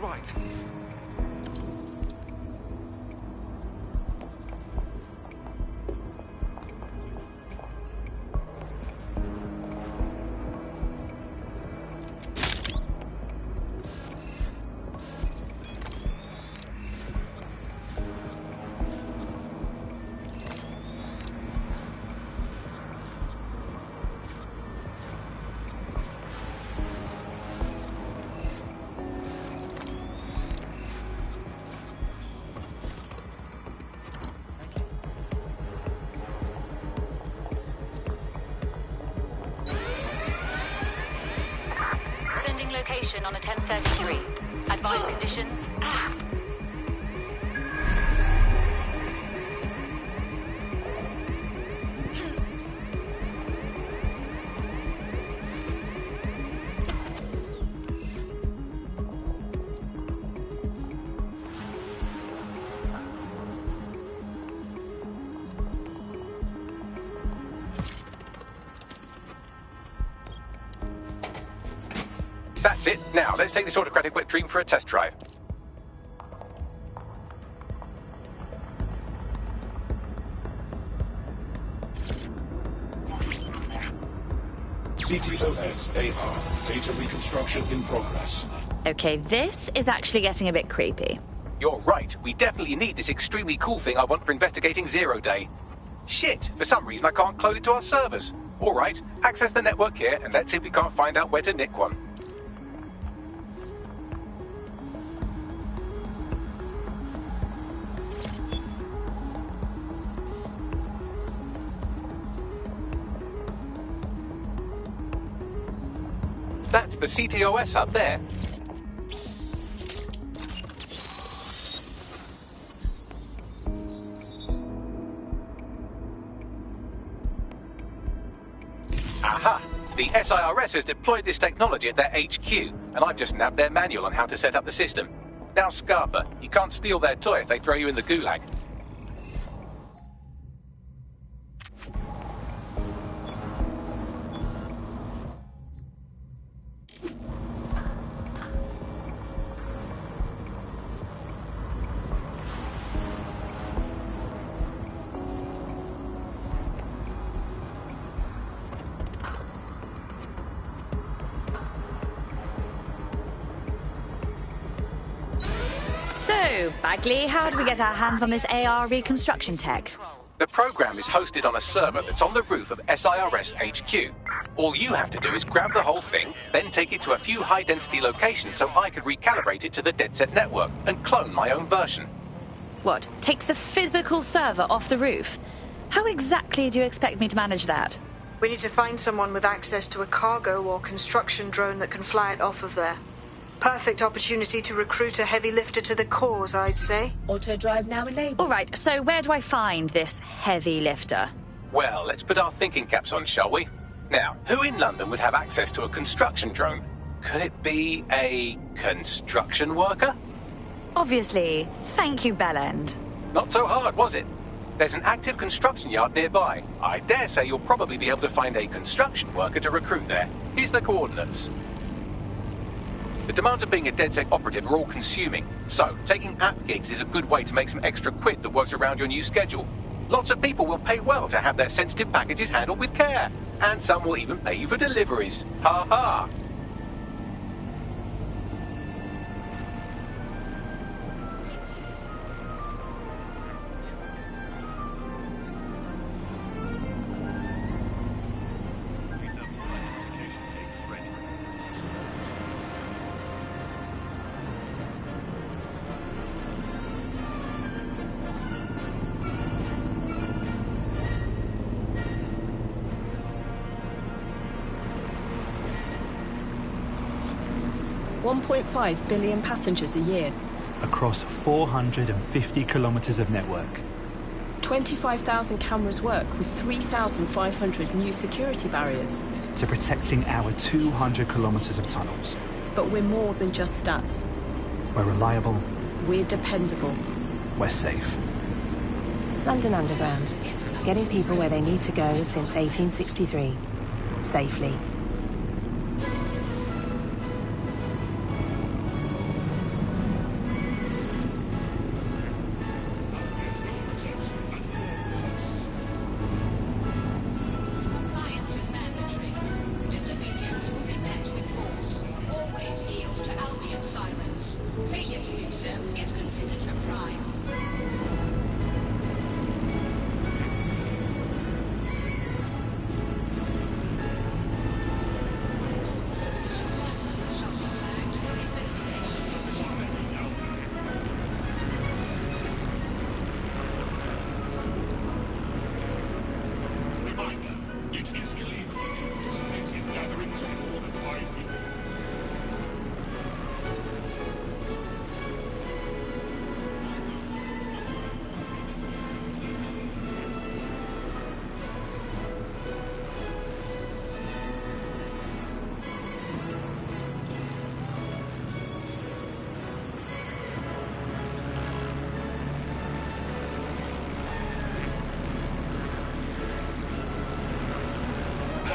fight. Sending location on a 1033. Advise conditions. That's it. Now, let's take this autocratic wet dream for a test drive. CTOS AR. Data reconstruction in progress. Okay, this is actually getting a bit creepy. You're right. We definitely need this extremely cool thing I want for investigating Zero Day. Shit, for some reason I can't clone it to our servers. All right, access the network here, and let's see if we can't find out where to nick one. That's the CTOS up there. Aha! The SIRS has deployed this technology at their HQ, and I've just nabbed their manual on how to set up the system. Now, Scarpa, you can't steal their toy if they throw you in the gulag. So, Bagley, how do we get our hands on this AR reconstruction tech? The program is hosted on a server that's on the roof of SIRS HQ. All you have to do is grab the whole thing, then take it to a few high-density locations so I can recalibrate it to the DeadSet network and clone my own version. What? Take the physical server off the roof? How exactly do you expect me to manage that? We need to find someone with access to a cargo or construction drone that can fly it off of there. Perfect opportunity to recruit a heavy lifter to the cause, I'd say. Auto drive now enabled. All right, so where do I find this heavy lifter? Well, let's put our thinking caps on, shall we? Now, who in London would have access to a construction drone? Could it be a construction worker? Obviously. Thank you, Bellend. Not so hard, was it? There's an active construction yard nearby. I dare say you'll probably be able to find a construction worker to recruit there. Here's the coordinates. The demands of being a DeadSec operative are all consuming, so taking app gigs is a good way to make some extra quid that works around your new schedule. Lots of people will pay well to have their sensitive packages handled with care, and some will even pay you for deliveries. Ha ha! $1.5 billion passengers a year. Across 450 kilometers of network. 25,000 cameras work with 3,500 new security barriers. To protecting our 200 kilometers of tunnels. But we're more than just stats. We're reliable. We're dependable. We're safe. London Underground. Getting people where they need to go since 1863. Safely.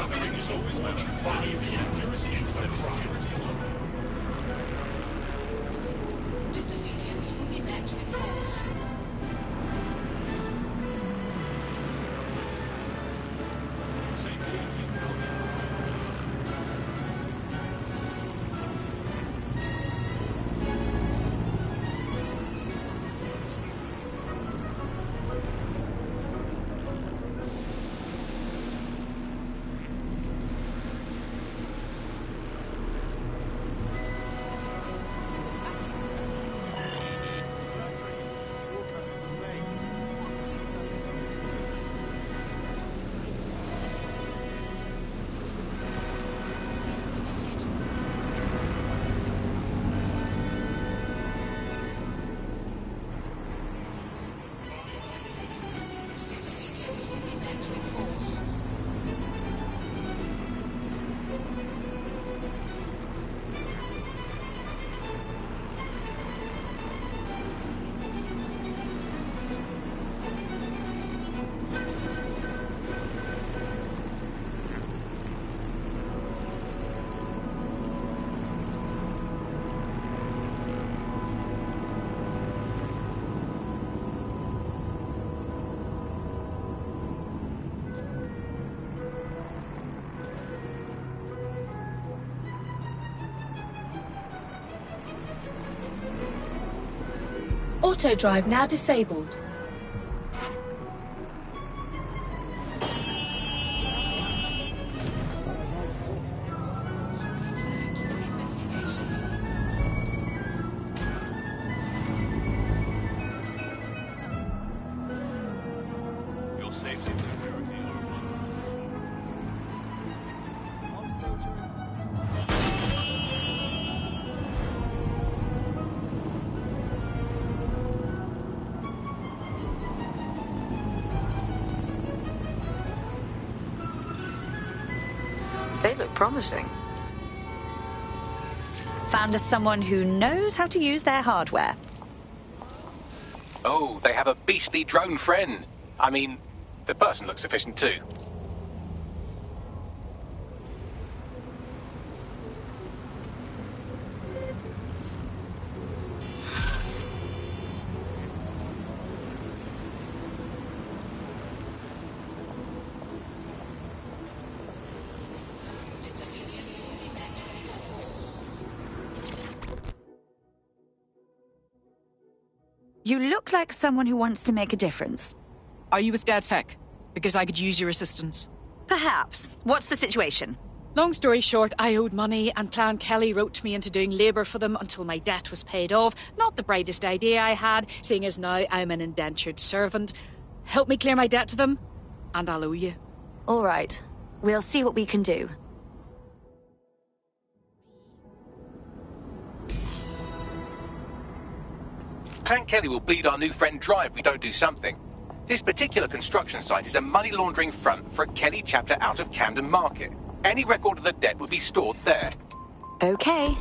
Trafficking is always better. Value the accuracy instead of security alone. Disobedience will be met with force. Auto drive now disabled. Your safety and security are They look promising. Found us someone who knows how to use their hardware. Oh, they have a beastly drone friend. I mean, the person looks efficient too. You look like someone who wants to make a difference. Are you with DedSec? Because I could use your assistance. Perhaps. What's the situation? Long story short, I owed money and Clan Kelly roped me into doing labour for them until my debt was paid off. Not the brightest idea I had, seeing as now I'm an indentured servant. Help me clear my debt to them, and I'll owe you. All right. We'll see what we can do. Clan Kelly will bleed our new friend dry if we don't do something. This particular construction site is a money laundering front for a Kelly chapter out of Camden Market. Any record of the debt would be stored there. Okay.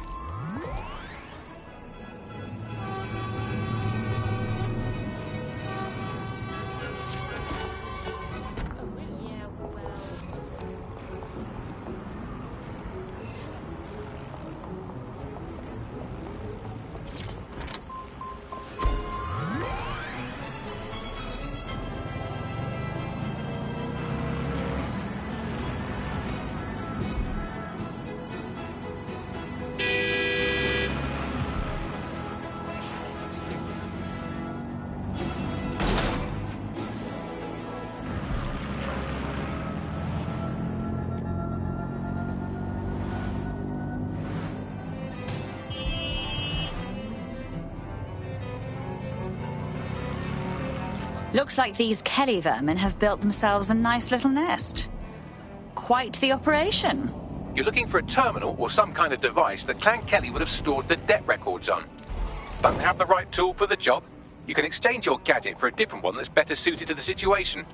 Looks like these Kelly vermin have built themselves a nice little nest. Quite the operation. You're looking for a terminal or some kind of device that Clan Kelly would have stored the debt records on. Don't have the right tool for the job? You can exchange your gadget for a different one that's better suited to the situation.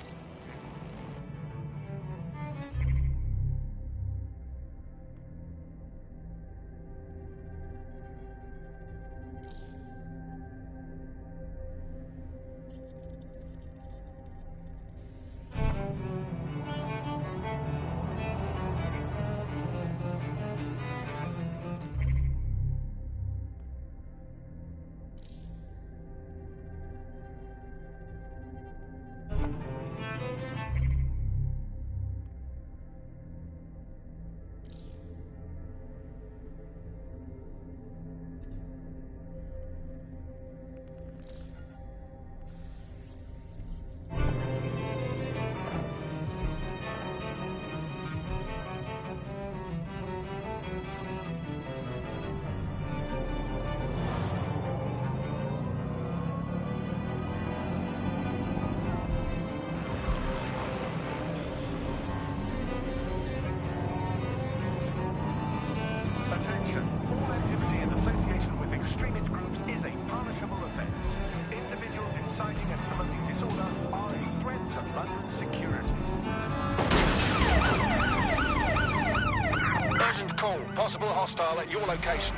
possible hostile at your location.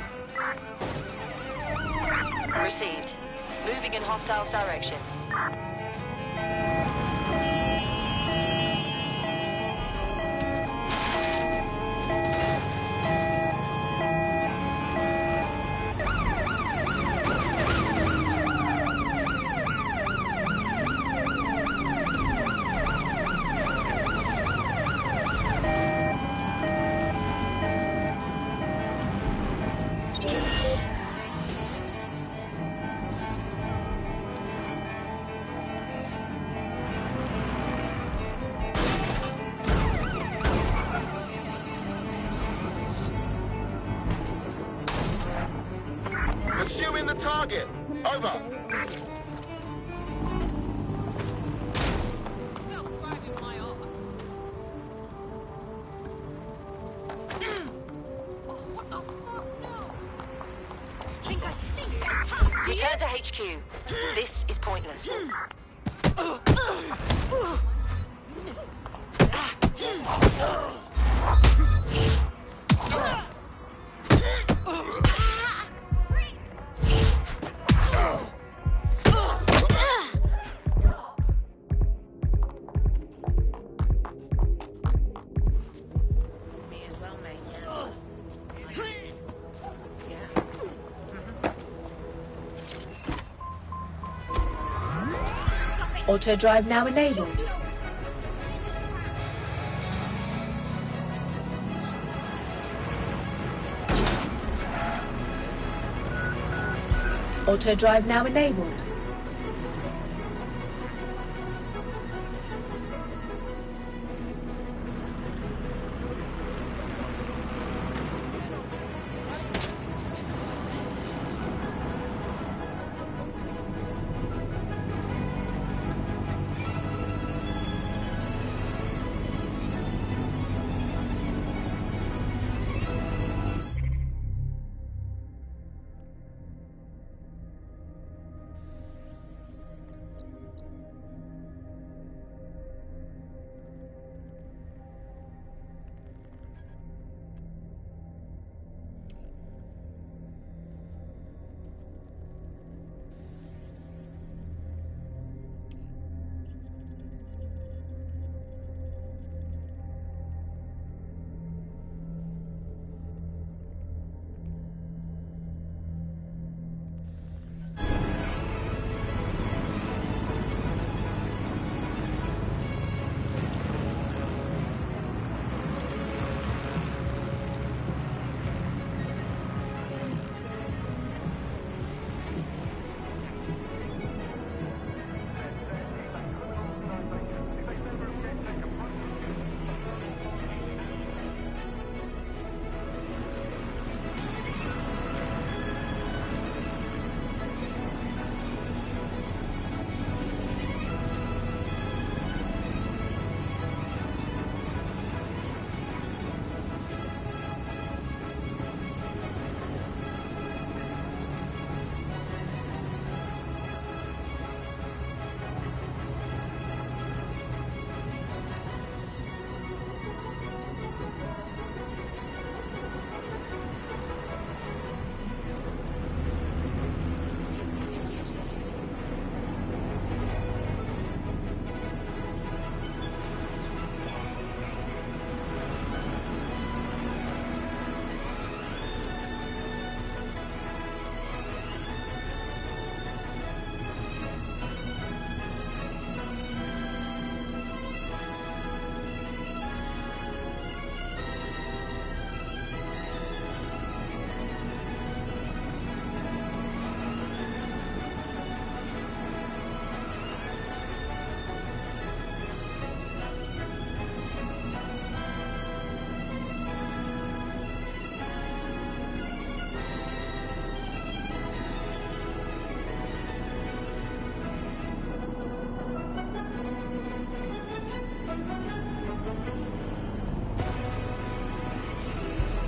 Received. Moving in hostile's direction. Pursuing the target. Over. Return to HQ. This is pointless. Auto drive now enabled. Auto drive now enabled.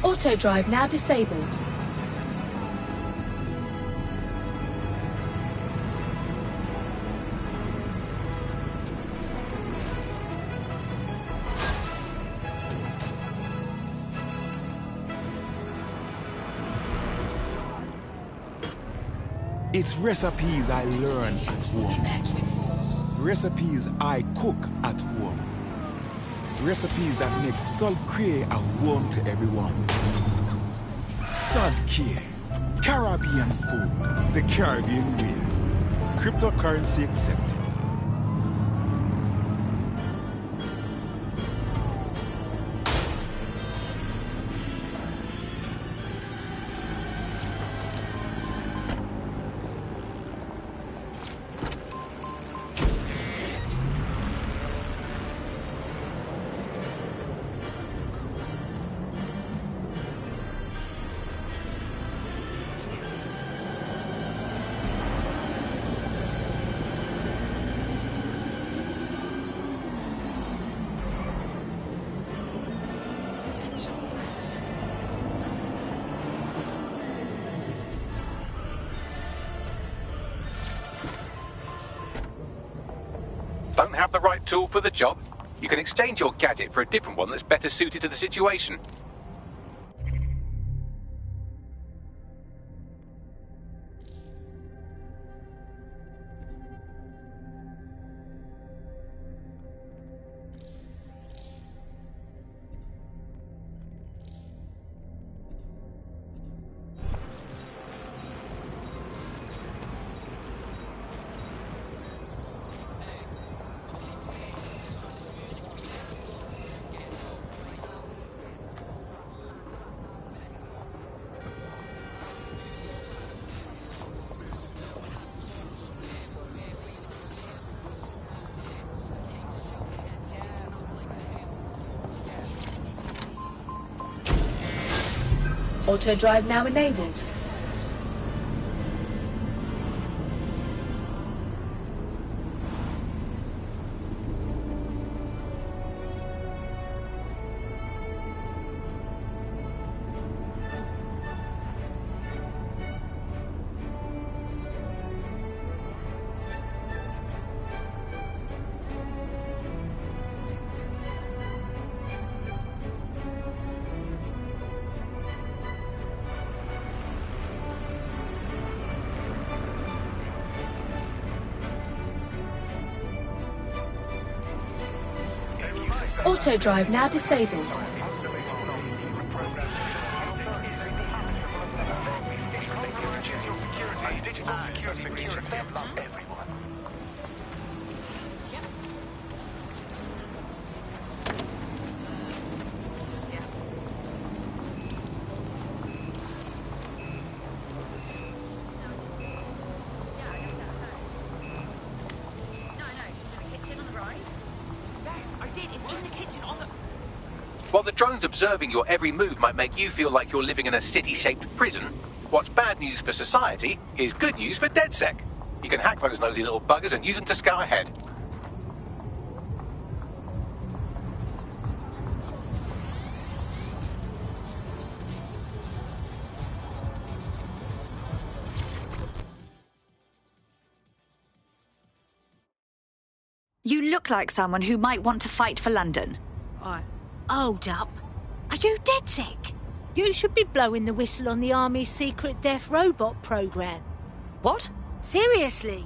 Auto drive now disabled. It's recipes I learn at home. Recipes I cook at home. Recipes that make Salt Cray a home to everyone. Salt Cray, Caribbean food, the Caribbean way. Cryptocurrency accepted. Don't have the right tool for the job? You can exchange your gadget for a different one that's better suited to the situation. Auto drive now enabled. Auto drive now disabled. While the drones observing your every move might make you feel like you're living in a city-shaped prison, what's bad news for society is good news for DedSec. You can hack those nosy little buggers and use them to scout ahead. You look like someone who might want to fight for London. Hold up. Are you DedSec? You should be blowing the whistle on the Army's secret deaf robot program. What? Seriously.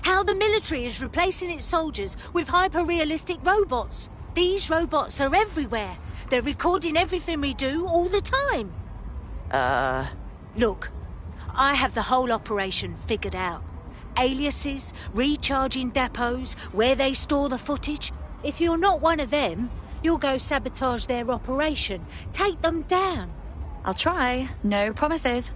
How the military is replacing its soldiers with hyper-realistic robots. These robots are everywhere. They're recording everything we do all the time. Look, I have the whole operation figured out. Aliases, recharging depots, where they store the footage. If you're not one of them, you'll go sabotage their operation. Take them down. I'll try. No promises.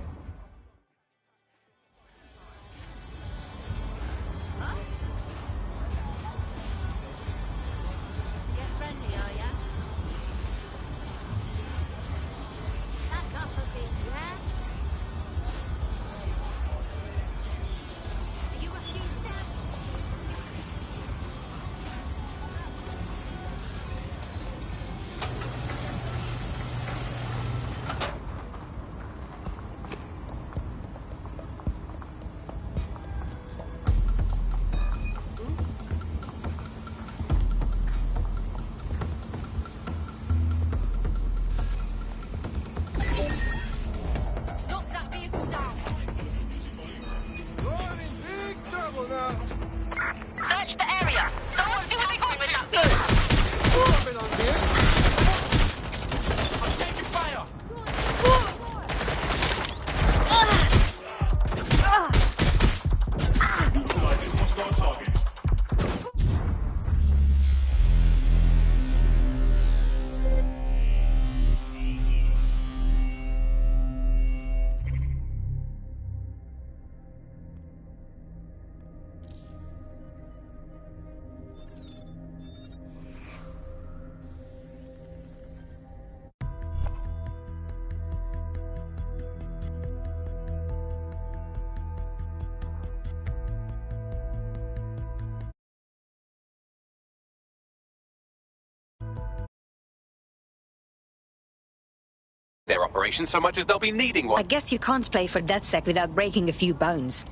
their operation so much as they'll be needing one. I guess you can't play for DedSec without breaking a few bones.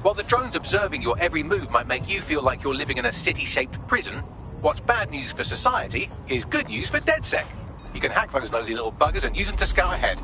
While the drones observing your every move might make you feel like you're living in a city-shaped prison, what's bad news for society is good news for DedSec. You can hack those nosy little buggers and use them to scout ahead.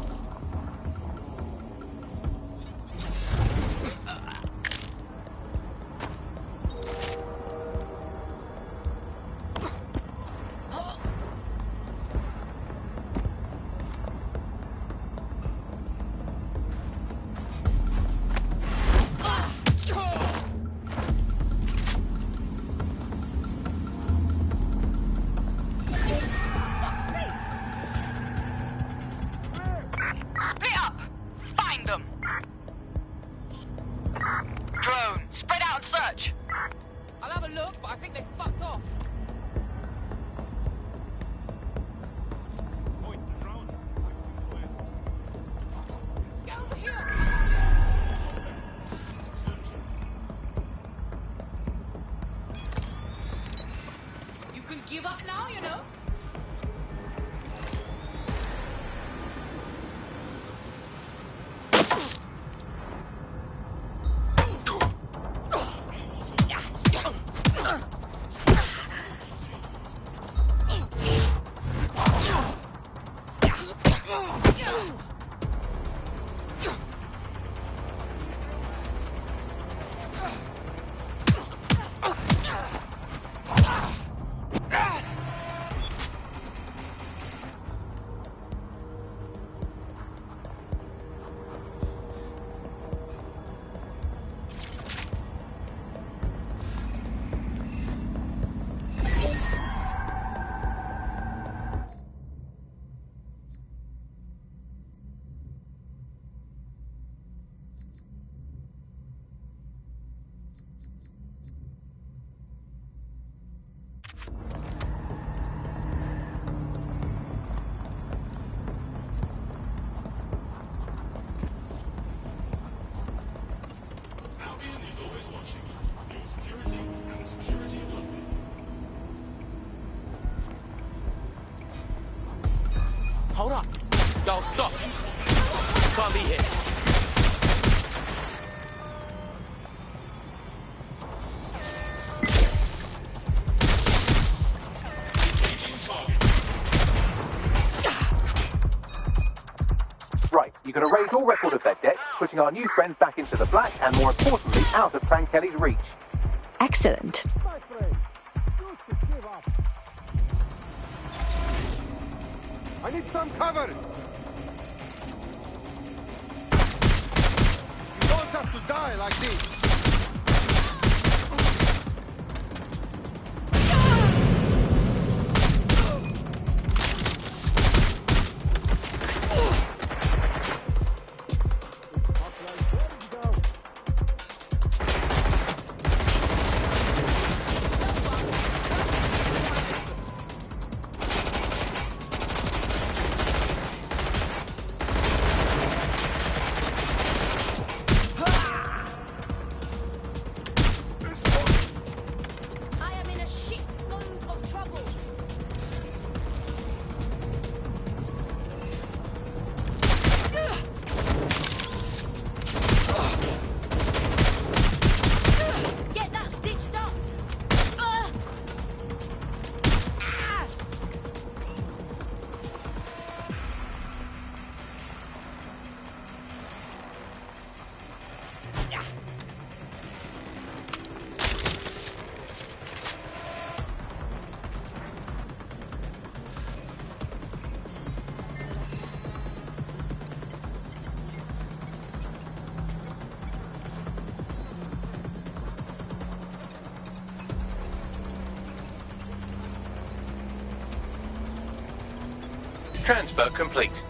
Give up now, you know? Hold up. Yo, stop. Can't be here. Right, you can erase all record of their debt, putting our new friend back into the black and, more importantly, out of Clan Kelly's reach. Excellent. I need some cover! You don't have to die like this! Transfer complete.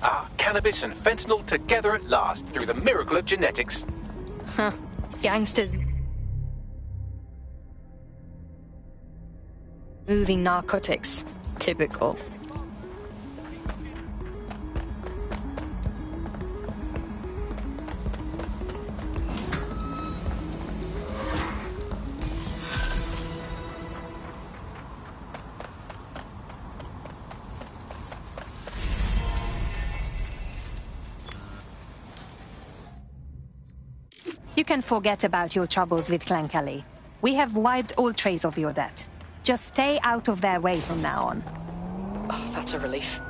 Ah, cannabis and fentanyl together at last, through the miracle of genetics. Huh. Gangsters. Moving narcotics. Typical. You can forget about your troubles with Clan Kelly. We have wiped all trace of your debt. Just stay out of their way from now on. Oh, that's a relief.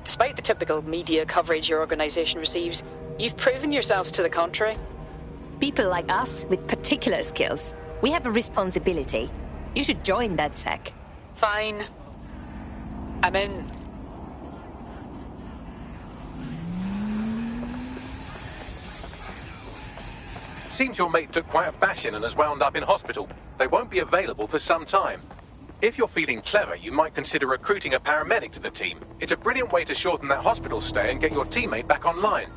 Despite the typical media coverage your organization receives, you've proven yourselves to the contrary. People like us with particular skills. We have a responsibility. You should join DedSec. Fine. I'm in. Seems your mate took quite a bashing and has wound up in hospital. They won't be available for some time. If you're feeling clever, you might consider recruiting a paramedic to the team. It's a brilliant way to shorten that hospital stay and get your teammate back online.